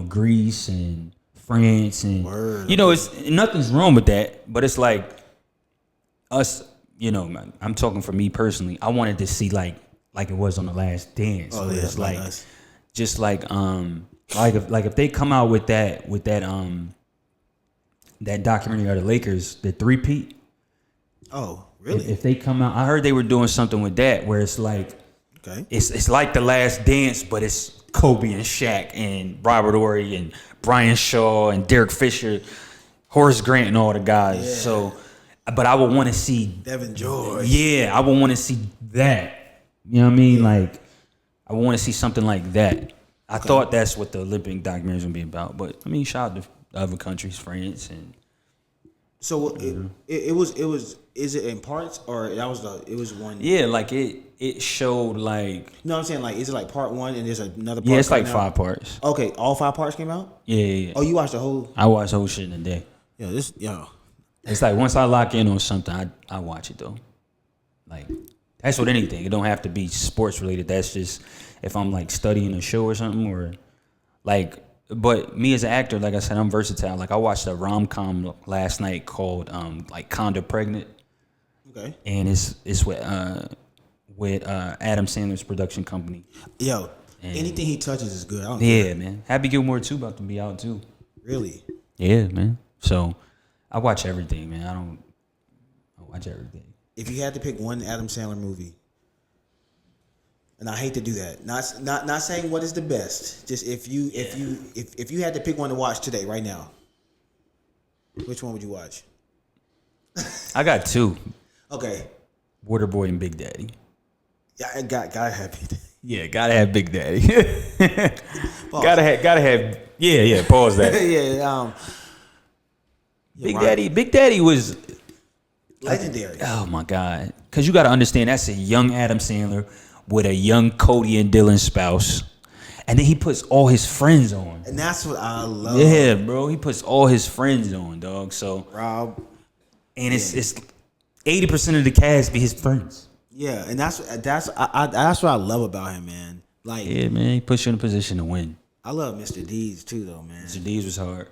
Greece and France and it's nothing's wrong with that. But it's like us, I'm talking for me personally. I wanted to see like it was on The Last Dance. Oh, yeah, it's like like us. just like if they come out with that documentary of the Lakers, the three-peat. Oh, really? If they come out, I heard they were doing something with that where it's like, okay, it's like The Last Dance, but it's Kobe and Shaq and Robert Horry and Brian Shaw and Derek Fisher, Horace Grant and all the guys. Yeah. So, but I would want to see Devin George. Yeah, I would want to see that. You know what I mean? Yeah. Like, I want to see something like that. I thought that's what the Olympic documentary was gonna be about. But I mean, shout out to other countries, France and. So it was. Is it in parts or it was one? Yeah, like it showed like. No, I'm saying like, is it like part one and there's another part? Yeah, it's like 5 parts. Okay, all 5 parts came out? Yeah. Oh, you watched the whole? I watched the whole shit in a day. Yo. It's like once I lock in on something, I watch it though. Like that's with anything. It don't have to be sports related. That's just if I'm like studying a show or something or like. But me as an actor, like I said, I'm versatile. Like I watched a rom-com last night called like Kinda Pregnant. Okay. And it's with Adam Sandler's production company. Yo, anything he touches is good. I don't care. Man. Happy Gilmore 2 about to be out too. Really? Yeah, man. So I watch everything, man. I watch everything. If you had to pick one Adam Sandler movie, and I hate to do that, not saying what is the best, just if you had to pick one to watch today, right now, which one would you watch? I got 2. Okay. Waterboy and Big Daddy. Yeah, I gotta have Big Daddy. Yeah, gotta have Big Daddy. gotta have. Yeah. Pause that. Big Daddy was legendary. Oh my God! Because you gotta understand, that's a young Adam Sandler with a young Cody and Dylan spouse, and then he puts all his friends on. And that's what I love. Yeah, bro. He puts all his friends on, dog. So Rob. And it's 80% of the cast be his friends. Yeah, and that's what I love about him, man. Like, yeah, man, he puts you in a position to win. I love Mr. Deeds too, though, man. Mr. Deeds was hard.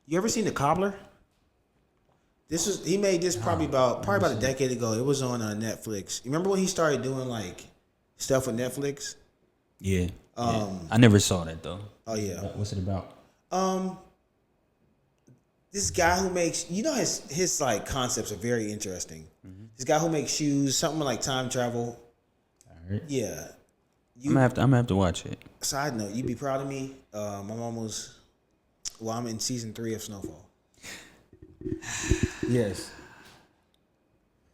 You ever seen The Cobbler? He made this probably about a decade ago. It was on Netflix. You remember when he started doing like stuff with Netflix? Yeah. I never saw that though. Oh yeah. What's it about? This guy who makes, his like concepts are very interesting. Mm-hmm. This guy who makes shoes, something like time travel. All right. Yeah. I'm gonna have to watch it. Side note, you'd be proud of me. I'm in season 3 of Snowfall. Yes.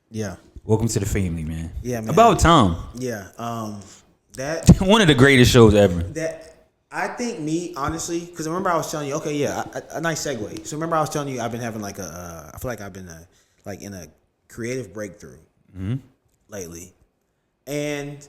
Yeah. Welcome to the family, man. Yeah, man. About time. Yeah. That one of the greatest shows ever. I think me, honestly, because remember I was telling you, okay, yeah, a nice segue. So remember I was telling you I've been having like I feel like I've been in a creative breakthrough lately. And,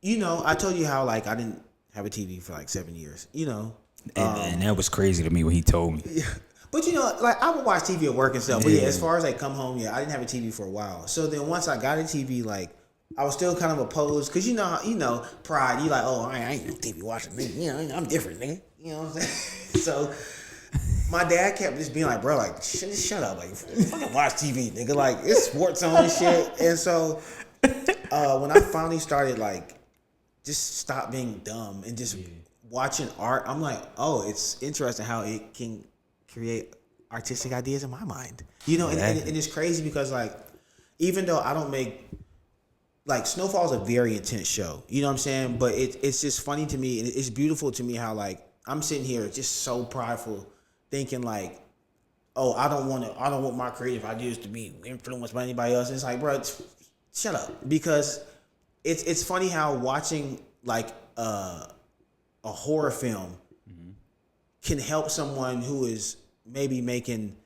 I told you how like I didn't have a TV for like 7 years. You know, And that was crazy to me when he told me. yeah. But you know, like I would watch TV at work and stuff. But yeah, as far as like come home, I didn't have a TV for a while. So then once I got a TV, like I was still kind of opposed because you know, pride. You like, oh, I ain't no TV watching me. You know, I'm different, nigga. You know what I'm saying? So my dad kept just being like, bro, like shut up, like fucking watch TV, nigga. Like it's sports on and shit. And so when I finally started like just stop being dumb and just watching art, I'm like, oh, it's interesting how it can create artistic ideas in my mind. You know, and it's crazy because like even though I don't make like Snowfall is a very intense show, you know what I'm saying? But it's just funny to me and it's beautiful to me how like I'm sitting here just so prideful, thinking like, oh, I don't want my creative ideas to be influenced by anybody else. And it's like, bro, shut up, because it's funny how watching like a horror film can help someone who is maybe making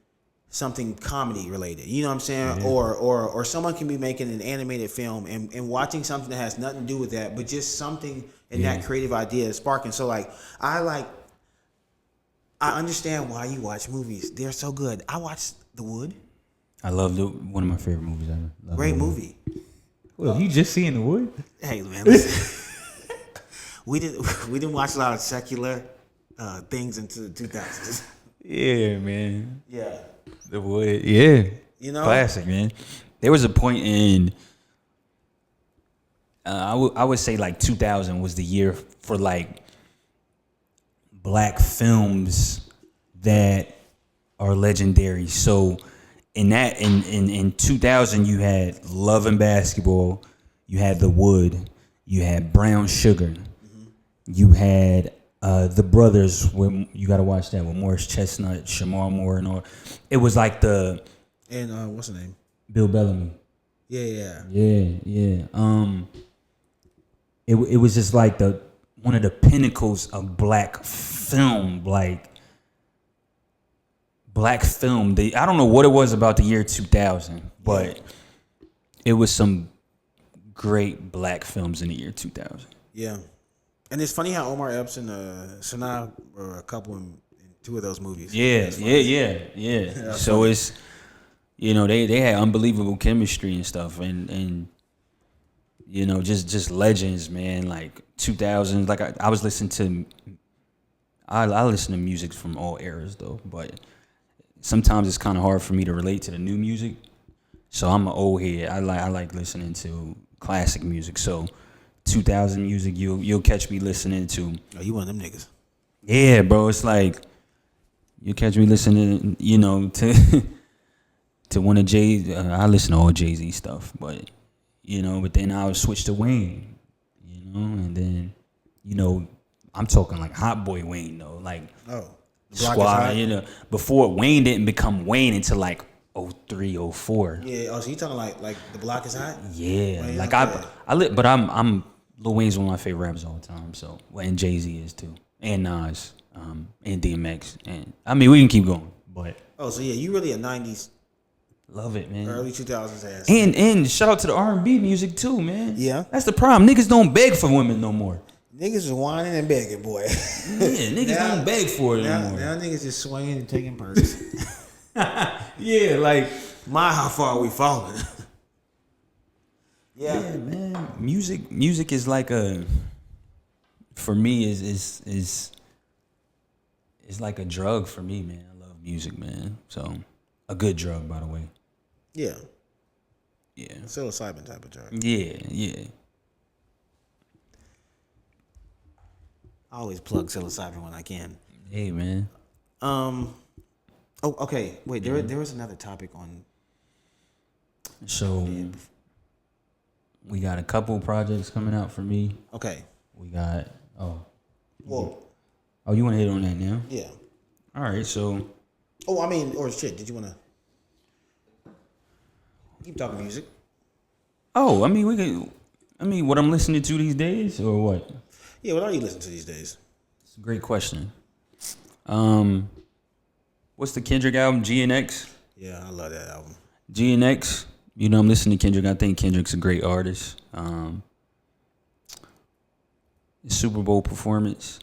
something comedy related, you know what I'm saying? Or someone can be making an animated film and watching something that has nothing to do with that, but just something in that creative idea is sparking. So like I understand why you watch movies. They're so good. I watched The Wood. I love one of my favorite movies ever. Great movie. Well, you just seeing The Wood? Hey man, listen. we didn't watch a lot of secular things into the 2000s. Yeah, man. Yeah. The Wood. Yeah. You know? Classic, man. There was a point in I would say like 2000 was the year for like black films that are legendary. So in 2000 you had Love and Basketball, you had The Wood, you had Brown Sugar, you had The Brothers. You got to watch that with Morris Chestnut, Shamar Moore, and all. It was like And what's the name? Bill Bellamy. Yeah. Yeah. It was just like one of the pinnacles of black film, like black film. I don't know what it was about the year 2000, but it was some great black films in the year 2000. Yeah. And it's funny how Omar Epps and Sanaa were a couple in two of those movies. Yeah. So it's, you know, they had unbelievable chemistry and stuff, and you know, just legends, man. Like 2000s, like I was listening to, I listen to music from all eras though, but sometimes it's kind of hard for me to relate to the new music. So I'm an old head. I like listening to classic music. So 2000 music, you'll catch me listening to. Oh, you one of them niggas. Yeah, bro. It's like you catch me listening, you know, to one of Jay. I listen to all Jay-Z stuff, but you know, but then I would switch to Wayne, you know, and then, you know, I'm talking like Hot Boy Wayne though, like Squad, you know, before Wayne didn't become Wayne until like 03, 04. Yeah. Oh, so you talking like the block is hot? Yeah, Wayne, like okay. but I'm Lil Wayne's one of my favorite rappers all the time. So, and Jay-Z is too, and Nas, and DMX, and I mean we can keep going, but oh, so yeah, you really a 90s. love it, man. Early 2000s ass. And shout out to the R&B music too, man. Yeah. That's the problem. Niggas don't beg for women no more. Niggas is whining and begging, boy. Yeah, niggas don't beg for it no more. Now niggas just swinging and taking perks. Yeah, like My, how far are we falling? yeah, man. Music is like for me is like a drug for me, man. I love music, man. So a good drug, by the way. Yeah. Yeah. Psilocybin type of drug. Yeah. I always plug psilocybin when I can. Hey, man. Oh, okay. Wait, there was another topic on. So we got a couple projects coming out for me. Okay. We got Well. Oh, you want to hit on that now? Yeah. All right, so. Oh, I mean, or shit. Did you want to keep talking music? Oh, I mean, what I'm listening to these days, or what? Yeah. What are you listening to these days? It's a great question. What's the Kendrick album? GNX. Yeah, I love that album. GNX. You know, I'm listening to Kendrick. I think Kendrick's a great artist. Super Bowl performance.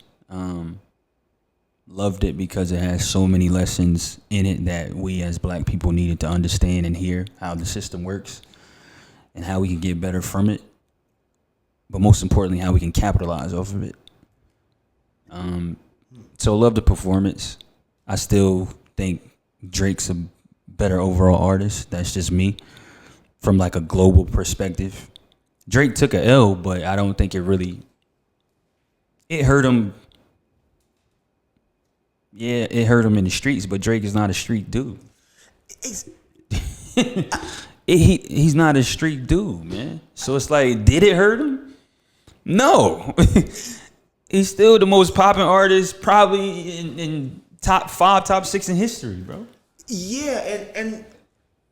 Loved it because it has so many lessons in it that we as black people needed to understand and hear how the system works and how we can get better from it. But most importantly, how we can capitalize off of it. So love the performance. I still think Drake's a better overall artist. That's just me. From like a global perspective. Drake took a L, but I don't think it hurt him. Yeah, it hurt him in the streets, but Drake is not a street dude. He's not a street dude, man. So it's like, did it hurt him? No. He's still the most popping artist probably in top 5, top 6 in history, bro. Yeah, and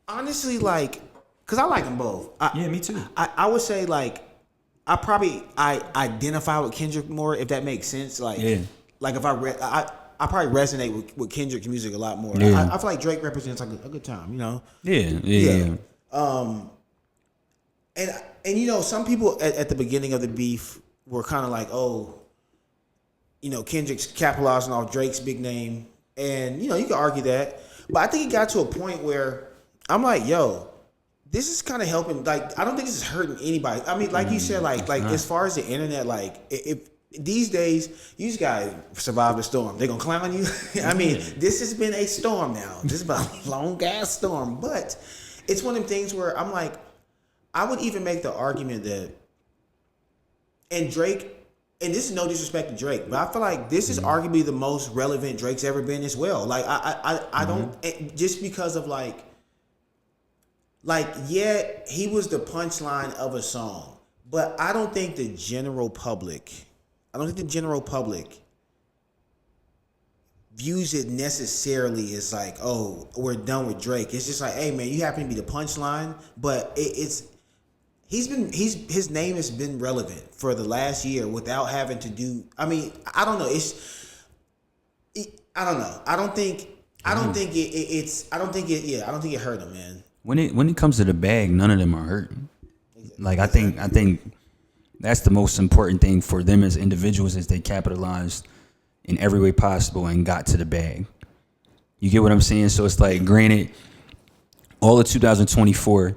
honestly, like, because I like them both. Yeah, me too. I would say, like, I identify with Kendrick more, if that makes sense. Like, like if I probably resonate with Kendrick's music a lot more. Yeah. I feel like Drake represents like a good time, you know? Yeah. And you know, some people at the beginning of the beef were kind of like, oh, you know, Kendrick's capitalizing off Drake's big name. And, you know, you can argue that. But I think it got to a point where I'm like, yo, this is kind of helping. Like, I don't think this is hurting anybody. I mean, like you said, like as far as the internet, like, if these days, you just gotta survive the storm. They're gonna clown you. I mean, this has been a storm now. This is a long ass storm. But it's one of them things where I'm like, I would even make the argument that, and Drake, and this is no disrespect to Drake, but I feel like this is arguably the most relevant Drake's ever been as well. Like, I don't, just because of like, yeah, he was the punchline of a song, but I don't think the general public views it necessarily as like, oh, we're done with Drake. It's just like, hey man, you happen to be the punchline, but his name has been relevant for the last year without having to do. I mean, I don't know. I don't know. I don't think it hurt him, man. When it comes to the bag, none of them are hurting. Like I think that's the most important thing for them as individuals is they capitalized in every way possible and got to the bag. You get what I'm saying? So it's like, granted, all of 2024,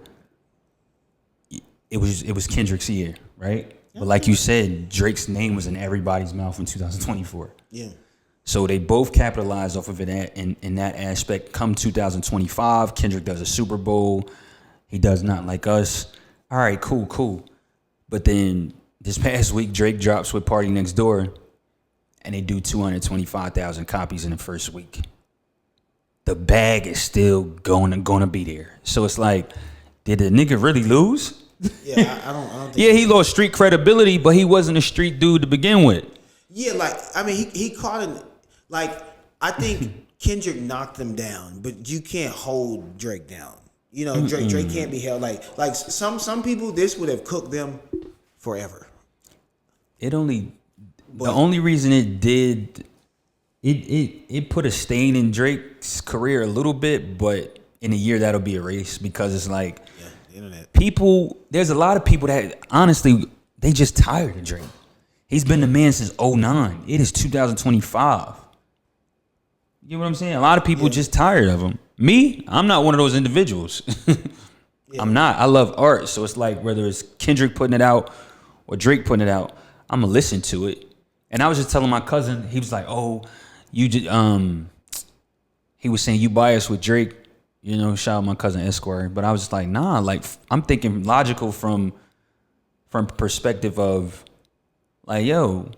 it was Kendrick's year, right? Yeah. But like you said, Drake's name was in everybody's mouth in 2024. Yeah. So they both capitalized off of it in that aspect. Come 2025, Kendrick does a Super Bowl. He does Not Like Us. All right, cool. But then this past week, Drake drops with Party Next Door, and they do 225,000 copies in the first week. The bag is still gonna be there. So it's like, did the nigga really lose? Yeah, I don't think. Yeah, he lost street credibility, but he wasn't a street dude to begin with. Yeah, like, I mean, he caught it. Like, I think Kendrick knocked them down, but you can't hold Drake down. You know, Drake can't be held. Like some people, this would have cooked them forever. The only reason it did, it put a stain in Drake's career a little bit, but in a year that'll be erased because it's like, the internet. People, there's a lot of people that honestly, they just tired of Drake. He's been the man since 2009. It is 2025. You know what I'm saying? A lot of people just tired of him. Me, I'm not one of those individuals. I'm not. I love art. So it's like, whether it's Kendrick putting it out or Drake putting it out, I'm going to listen to it. And I was just telling my cousin, he was like, oh, you just, he was saying you biased with Drake. You know, shout out my cousin Esquire. But I was just like, nah, like, I'm thinking logical from perspective of, like, yo,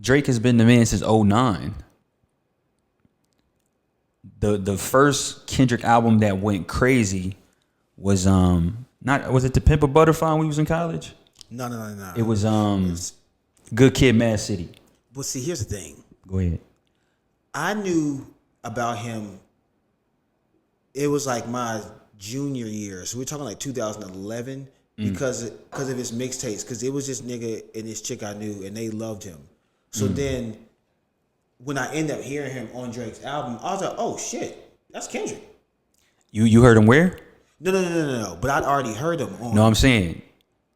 Drake has been the man since 2009. The first Kendrick album that went crazy was was it The Pimp a Butterfly when we was in college? No. It was Good Kid, Mad City. But see, here's the thing. Go ahead. I knew about him. It was like my junior year, so we're talking like 2011, because of his mixtapes. Because it was this nigga and this chick I knew, and they loved him. So then, when I ended up hearing him on Drake's album, I was like, oh shit, that's Kendrick. You heard him where? No. But I'd already heard him on. No, I'm saying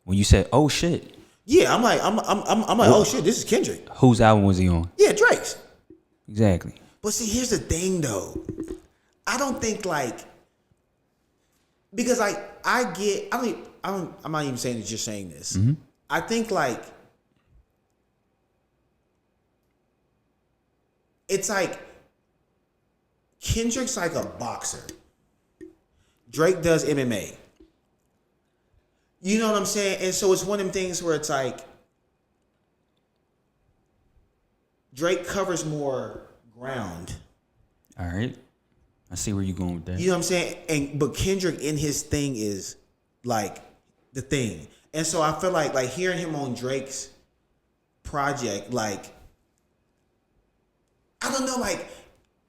when you said, oh shit. Yeah, I'm like, oh shit, this is Kendrick. Whose album was he on? Yeah, Drake's. Exactly. But see, here's the thing though. I don't think like, because like I'm not even saying that you're saying this. Mm-hmm. I think like it's like Kendrick's like a boxer. Drake does MMA. You know what I'm saying? And so it's one of them things where it's like Drake covers more ground. All right. I see where you're going with that. You know what I'm saying? But Kendrick in his thing is like the thing. And so I feel like hearing him on Drake's project, like I don't know, like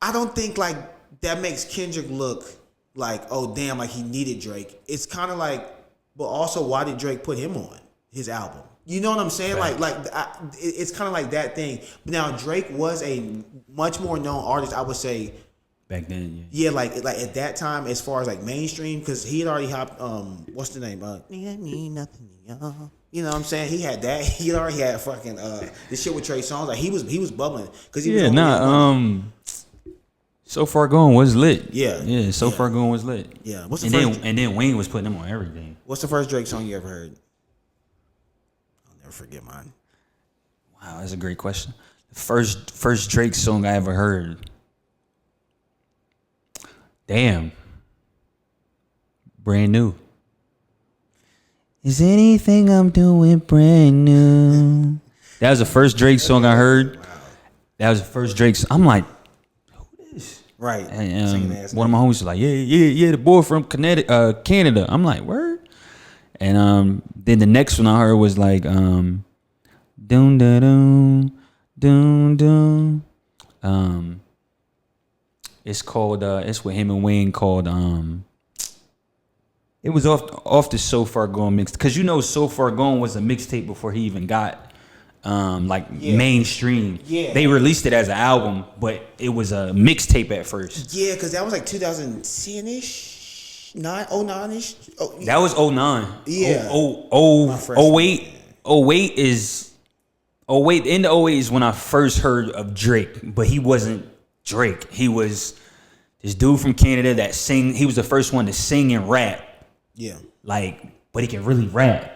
I don't think like that makes Kendrick look like, oh damn, like he needed Drake. It's kind of like, but also why did Drake put him on his album? You know what I'm saying? Right. It's kind of like that thing. But now Drake was a much more known artist, I would say. Back then, Yeah, like at that time, as far as like mainstream, because he had already hopped. What's the name? Nothing. You know what I'm saying? He had that. He already had fucking this shit with Trey Songz. Like he was bubbling because he was So Far Gone was lit. Yeah. So Far Gone was lit. Yeah. And then Wayne was putting him on everything. What's the first Drake song you ever heard? I'll never forget mine. Wow, that's a great question. The first Drake song I ever heard. Damn. Brand New. Is anything I'm doing brand new? That was the first Drake song I heard. Wow. That was the first Drake song. I'm like, who this? Right. And one of my homies was like, yeah, the boy from Canada. I'm like, word? And then the next one I heard was like, doom da doom, doom doom. It's called it's with him and Wayne called it was off the So Far Gone mix, because So Far Gone was a mixtape before he even got mainstream. Yeah. They released it as an album, but it was a mixtape at first. Yeah, because that was like 2010-ish, 09-ish. Oh, That was 09. Yeah. 08 is 08. In the 08 is when I first heard of Drake, but he wasn't Drake. He was this dude from Canada that sing. He was the first one to sing and rap. Yeah. But he can really rap.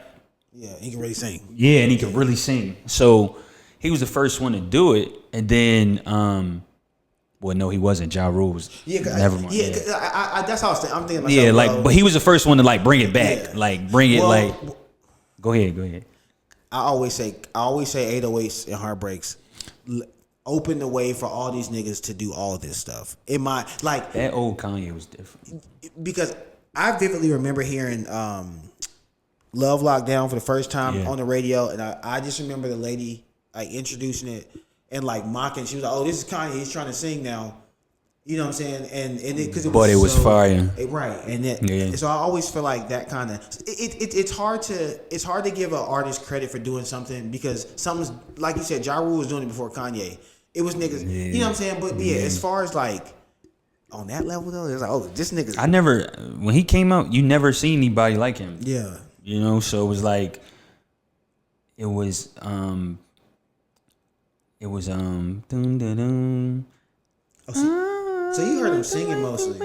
Yeah, he can really sing. Yeah, and he could really sing. So he was the first one to do it. And then, well, no, he wasn't. Ja Rule was. Yeah, never mind. Yeah, I that's how I was thinking. I'm thinking myself. Yeah, but he was the first one to bring it back. Yeah. Bring it Go ahead. I always say 808s and heartbreaks open the way for all these niggas to do all this stuff. In my that old Kanye was different. Because I vividly remember hearing Love Lockdown for the first time on the radio, and I just remember the lady introducing it and mocking. She was like, "Oh, this is Kanye. He's trying to sing now." You know what I'm saying? And because it was fire, right? And so I always feel like that kind of it's hard to give an artist credit for doing something, because something's like you said, Ja Rule was doing it before Kanye. It was niggas, you know what I'm saying? But as far as on that level though, it's like, oh, this nigga. When he came out, you never seen anybody like him. Yeah. So it was dun, dun, dun. So you heard him singing mostly.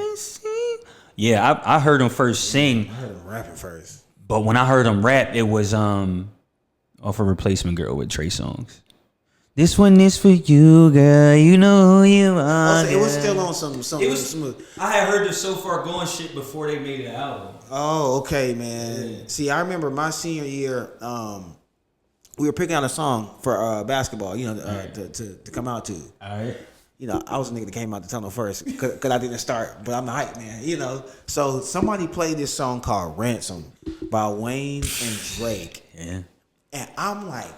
Yeah, I heard him first sing. I heard him rapping first. But when I heard him rap, it was off of Replacement Girl with Trey Songz. This one is for you, girl. You know who you are. So it was still on something smooth. I had heard the So Far Gone shit before they made the album. Oh, okay, man. Yeah. See, I remember my senior year, we were picking out a song for basketball, to come out to. All right. I was a nigga that came out the tunnel first because I didn't start, but I'm the hype man, So somebody played this song called Ransom by Wayne and Drake. Yeah. And I'm like,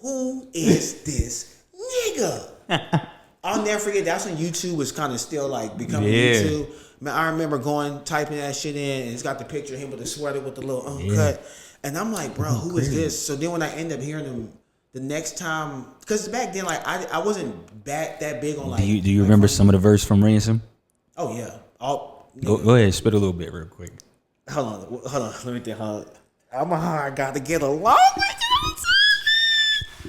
who is this nigga? I'll never forget. That's when YouTube was kind of still becoming YouTube. Man, I remember typing that shit in, and it's got the picture of him with the sweater with the little uncut. And I'm like, bro, who is this? So then when I end up hearing him the next time, because back then, I wasn't that big on Do you remember some of the verse from Ransom? Oh yeah. Go ahead, spit a little bit real quick. Hold on. Let me think. I gotta get along with you.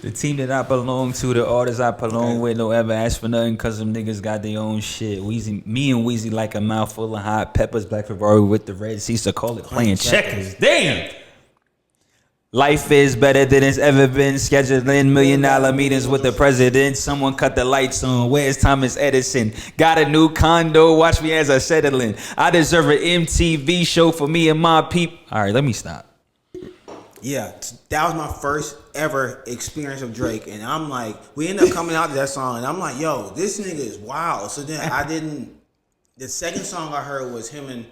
The team that I belong to, the artists I belong with, don't ever ask for nothing because them niggas got their own shit. Me and Weezy like a mouthful of hot peppers, black Ferrari with the red seats to call it playing checkers. Damn! Life is better than it's ever been. Scheduling $1 million meetings with the president. Someone cut the lights on. Where's Thomas Edison? Got a new condo. Watch me as I settle in. I deserve an MTV show for me and my peep. All right, let me stop. Yeah, that was my first ever experience of Drake, and I'm like, we ended up coming out to that song, and I'm like, yo, this nigga is wild. So then the second song I heard was him and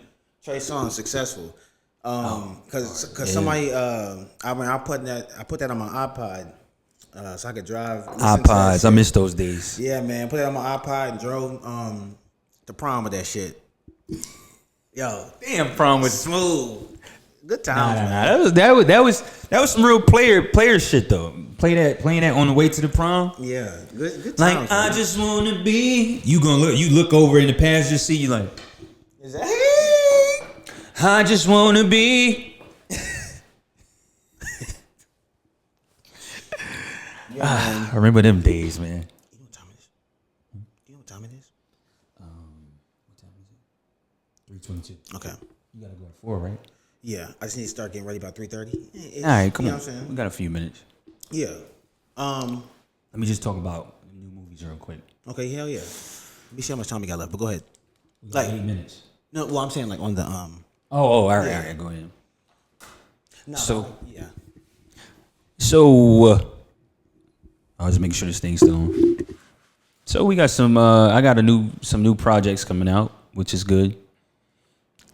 Trey Songz, Successful. Cause somebody, I put that on my iPod, so I could drive. iPods, I miss those days. Yeah, man, put it on my iPod and drove to prom with that shit. Yo, Damn, prom was smooth. Good times, Nah. man. That was some real player shit though. Playing that on the way to the prom. Yeah, good times. Like I just wanna be. You look over in the passenger seat. You like. Is that? I just wanna be. I remember them days, man. You know what time it is? You know what time it is? What time is it? 3:22. Okay. You gotta go at 4, right? Yeah, I just need to start getting ready by 3:30. All right, come you know on. What I'm saying? We got a few minutes. Yeah. Let me just talk about new movies real quick. Okay. Hell yeah. Let me see how much time we got left. But go ahead. We got 8 minutes. No. Well, I'm saying like on the All right, go ahead. No, So- yeah. So, I was making sure this thing's still on. So we got some. I got some new projects coming out, which is good.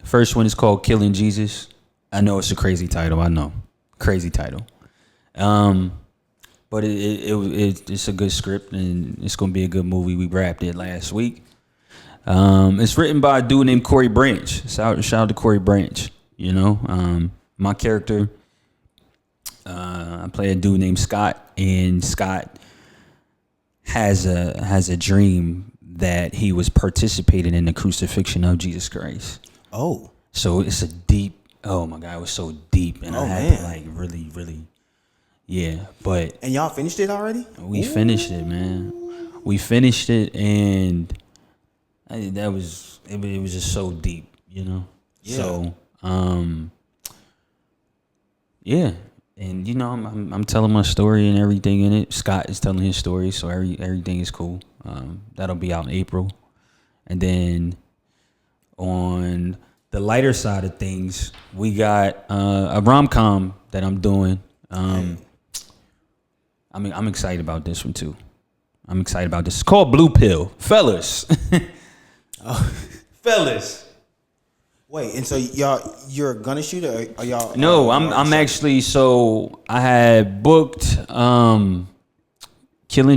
First one is called Killing Jesus. I know it's a crazy title. I know, crazy title. But it's a good script and it's gonna be a good movie. We wrapped it last week. It's written by a dude named Corey Branch. Shout out to Corey Branch. You know, my character. I play a dude named Scott, and Scott has a dream that he was participating in the crucifixion of Jesus Christ. Oh. So it's a deep. Oh my God, it was so deep, and I had to like really, yeah. But And y'all finished it already? we finished it, man. We finished it, and it was just so deep, you know. Yeah. So yeah, and you know I'm telling my story and everything in it. Scott is telling his story, so everything is cool. That'll be out in April, and then on the lighter side of things, we got a rom-com that I'm doing. I'm excited about this one too. I'm excited about this. It's called Blue Pill, fellas. Fellas. Wait, and so you're gonna shoot it, or y'all? No, I'm actually. So I had booked Killing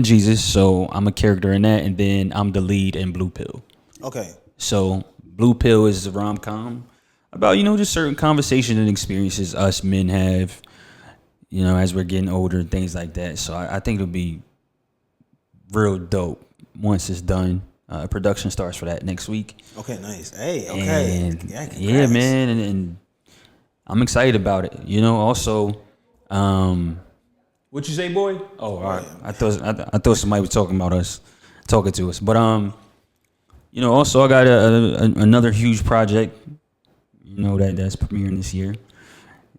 Jesus, so I'm a character in that, and then I'm the lead in Blue Pill. Okay. So Blue Pill is a rom-com about, you know, just certain conversations and experiences us men have, you know, as we're getting older and things like that. So I think it'll be real dope once it's done. Production starts for that next week. Okay, nice. Hey, okay. And Yeah, man, and I'm excited about it. You know, also, what you say, boy? Oh, all right. I thought somebody was talking to us. But you know, also I got another huge project. You know that's premiering this year.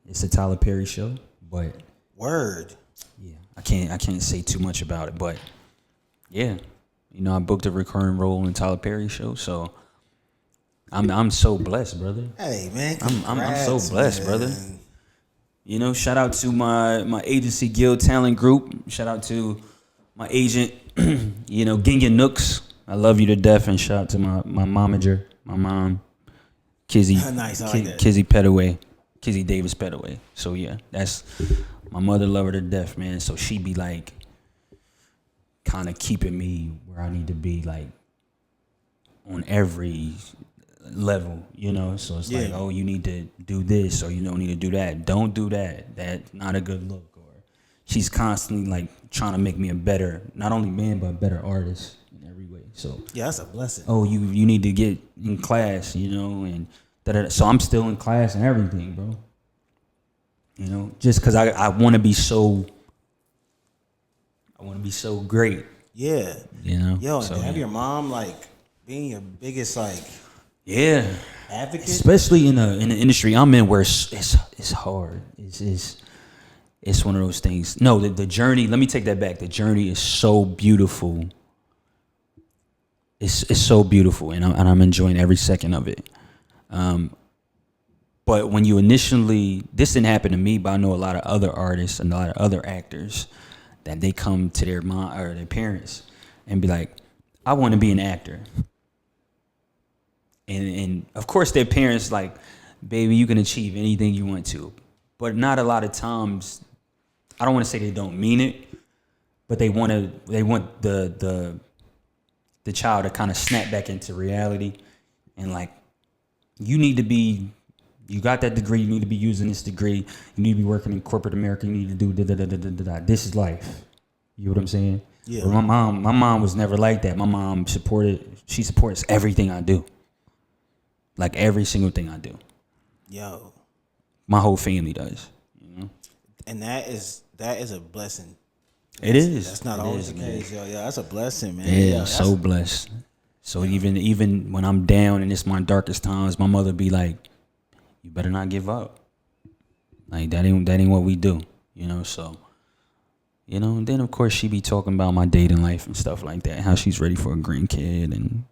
It's a Tyler Perry show, but Word. yeah, I can't say too much about it, but yeah. You know, I booked a recurring role in Tyler Perry show, so I'm so blessed, brother. Hey, man. I'm so blessed, man. brother. You know, shout out to my agency Guild Talent Group. Shout out to my agent, you know, Gingan Nooks. I love you to death, and shout out to my momager, my mom, Kizzy, Nice, I like that. Kizzy Petaway, Kizzy Davis Petaway. So yeah, that's my mother. Love her to death, man. So she be like, kind of keeping me where I need to be, like on every level, you know. So it's like, oh, you need to do this, or you don't need to do that. Don't do that. That's not a good look. Or she's constantly like trying to make me a better, not only man, but a better artist in every way. So Yeah, that's a blessing. oh, you need to get in class, you know, and da-da-da. So I'm still in class and everything, bro. You know, just because I want to be so I want to be so great. Yeah. You know. Yo, and so, to have your mom like being your biggest like yeah, advocate. especially in the industry I'm in, where it's hard. It's one of those things. No, the journey. Let me take that back. The journey is so beautiful. It's so beautiful, and I'm enjoying every second of it. But when you initially, this didn't happen to me, but I know a lot of other artists and a lot of other actors that they come to their mom or their parents and be like, I want to be an actor. And of course their parents like, baby, you can achieve anything you want to. But not a lot of times, I don't want to say they don't mean it, but they want the child to kind of snap back into reality and like, you got that degree, you need to be using this degree, you need to be working in corporate America, you need to do da. This is life. You know what I'm saying? Yeah. But my mom was never like that. My mom supports everything I do. Like every single thing I do. Yo. My whole family does. You know? And that is a blessing. It is. That's not always the case, yo. Yeah, that's a blessing, man. Yeah, so blessed. So even when I'm down and it's my darkest times, my mother be like, you better not give up. Like that ain't what we do. You know, so and then of course she be talking about my dating life and stuff like that, how she's ready for a green kid and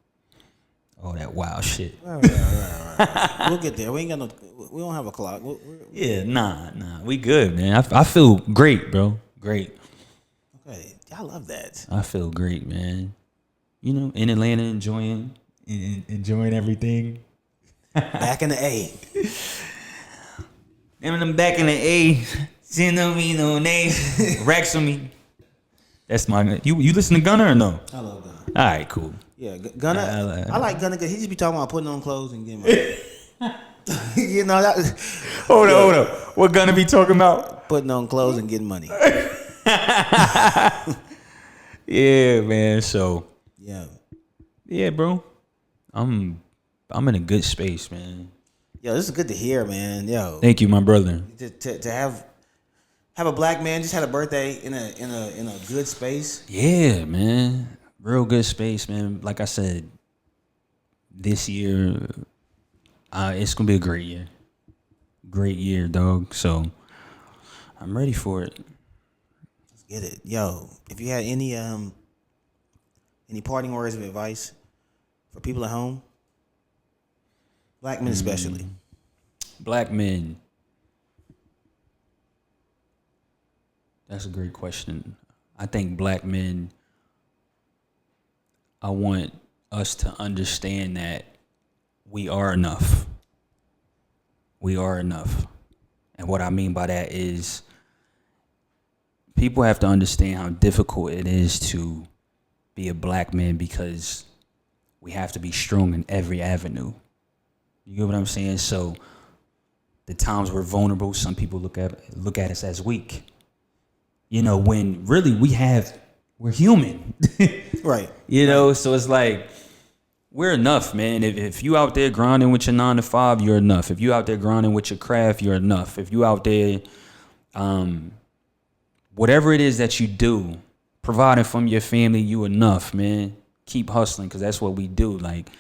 all that wild shit. Right. We'll get there. We don't have a clock. Yeah, nah. We good, man. I feel great, bro. Great. Okay. I love that. I feel great, man. In Atlanta, enjoying everything. Back in the A. I'm back in the A. Send me no name. Racks on me. That's my. You listen to Gunna or no? I love Gunna. All right, cool. Yeah, Gunna. I like Gunna because he just be talking about putting on clothes and getting money. That. Hold up. What Gunna be talking about? Putting on clothes and getting money. Yeah, man. So. Yeah, bro. I'm in a good space, man. Yo, this is good to hear, man. Yo, thank you, my brother. To have a black man just had a birthday in a good space. Yeah, man. Real good space, man. Like I said, this year, it's gonna be a great year. Great year, dog. So I'm ready for it. Let's get it. Yo, if you had any parting words of advice for people at home, black men especially. Black men. That's a great question. I think black men, I want us to understand that we are enough. We are enough. And what I mean by that is people have to understand how difficult it is to be a black man because we have to be strong in every avenue. You get what I'm saying? So the times we're vulnerable, some people look at us as weak. When really we're human. Right. So it's like we're enough, man. If you out there grinding with your 9 to 5, you're enough. If you out there grinding with your craft, you're enough. If you out there, whatever it is that you do, providing from your family, you enough, man. Keep hustling because that's what we do. Like,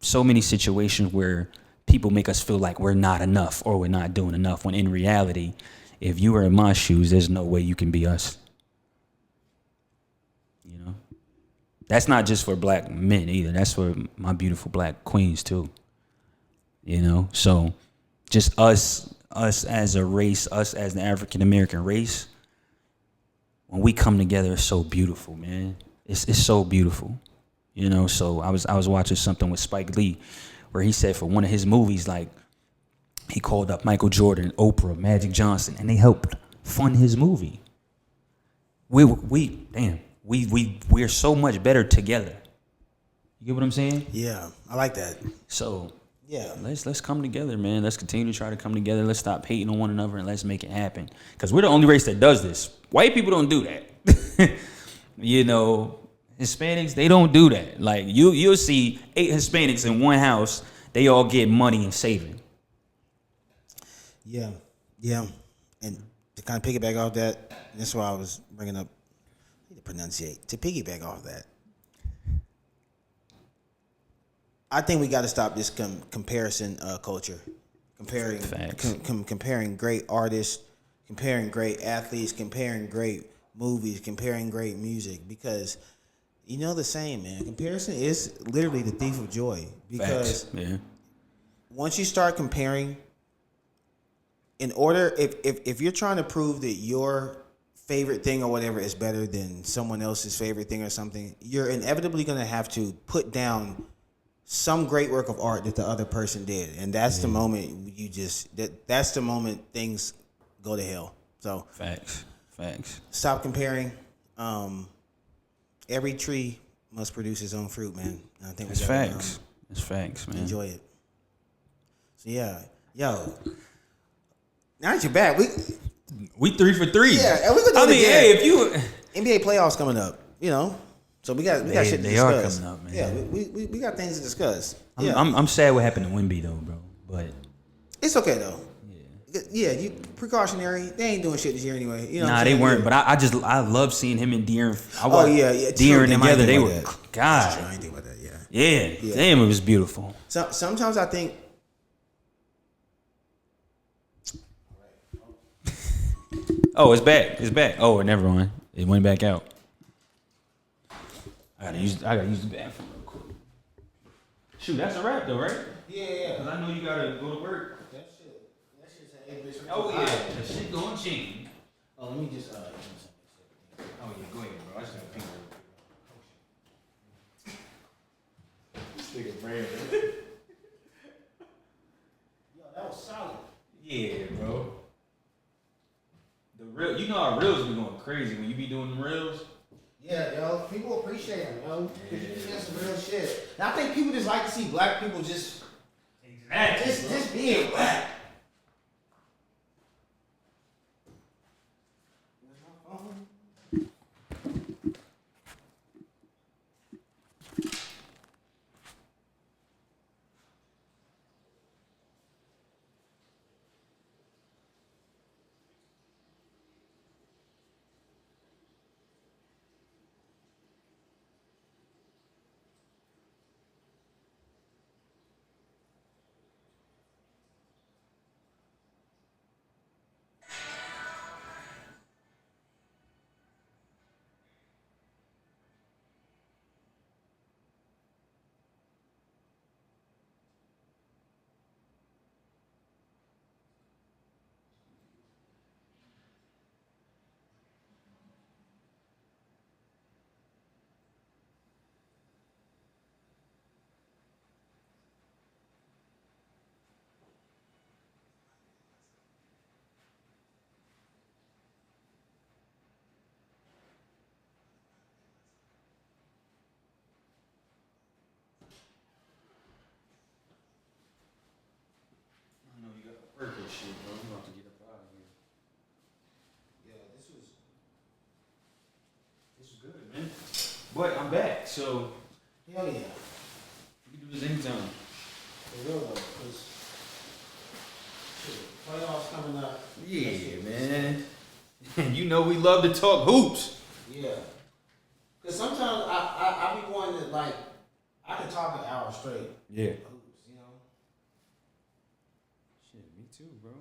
so many situations where people make us feel like we're not enough or we're not doing enough, when in reality, if you were in my shoes, there's no way you can be us. That's not just for black men either. That's for my beautiful black queens too. So just us as a race, us as the African American race, when we come together, it's so beautiful, man. It's so beautiful. So I was watching something with Spike Lee where he said for one of his movies, like, he called up Michael Jordan, Oprah, Magic Johnson, and they helped fund his movie. We're so much better together. You get what I'm saying? Yeah, I like that. So yeah, let's come together, man. Let's continue to try to come together. Let's stop hating on one another and let's make it happen. Because we're the only race that does this. White people don't do that. Hispanics, they don't do that. Like you'll see 8 Hispanics in one house. They all get money and saving. Yeah, and to kind of piggyback off that. That's why I was bringing up to pronunciate. To piggyback off that, I think we got to stop this comparison culture, comparing great artists, comparing great athletes, comparing great movies, comparing great music, because you know the saying, man. Comparison is literally the thief of joy. Because once you start comparing, in order, if you're trying to prove that your favorite thing or whatever is better than someone else's favorite thing or something, you're inevitably going to have to put down some great work of art that the other person did, and that's the moment that's the moment things go to hell. So facts. Stop comparing. Every tree must produce its own fruit, man. And I think It's facts. It's facts, man. Enjoy it. So yeah, yo. Now that you're back, we 3 for 3. Yeah, and we could do it again. Hey, if you NBA playoffs coming up, you know. So we got shit to discuss. They are coming up, man. Yeah, we got things to discuss. I'm sad what happened to Wemby though, bro. But it's okay though. Yeah, you precautionary. They ain't doing shit this year anyway. You know nah, they weren't. But I love seeing him and De'Aaron. De'Aaron together. They were God. I ain't think about that. Yeah. Damn, it was beautiful. So sometimes I think. Oh, it's back. Oh, never mind. It went back out. I gotta use the bathroom real quick. Shoot, that's a wrap though, right? Yeah. Cause I know you gotta go to work. That shit's an English. Oh yeah, the shit going change. Oh, let me just. Oh yeah, go ahead, bro. I just gotta pee. This nigga Brandon. Yo, that was solid. Yeah, bro. The real, you know how reels be going crazy when you be doing them reels. Yeah, yo, people appreciate them, yo. Cause you just got some real shit. And I think people just like to see black people just being black. Perfect shit, bro. I'm about to get up out of here. Yeah, this was good, man. But I'm back, so hell yeah. we can do this anytime. For real though, cause shit, playoffs coming up. Yeah, man. You know we love to talk hoops. Yeah. Cause sometimes I be wanting to like I can talk an hour straight. Yeah. Hoops, you know. Shit, me too, bro.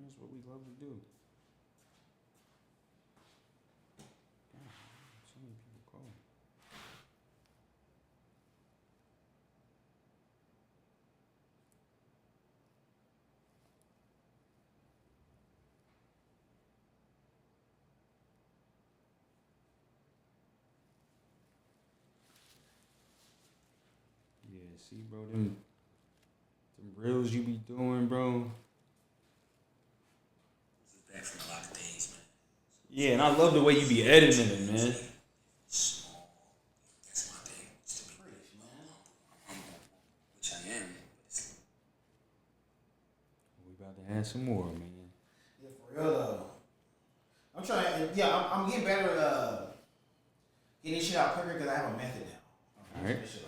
That's what we love to do. God, so many people call. Yeah, see, bro, them reels you be doing, bro. Back from a lot of days, man. Yeah, and I love the way you be editing it, man. Small. That's my thing. It's the preach, man. I'm humble, which I am. We about to have some more, man. Yeah, for real though. I'm trying. Yeah, I'm getting better at getting this shit out quicker because I have a method now. All right. This shit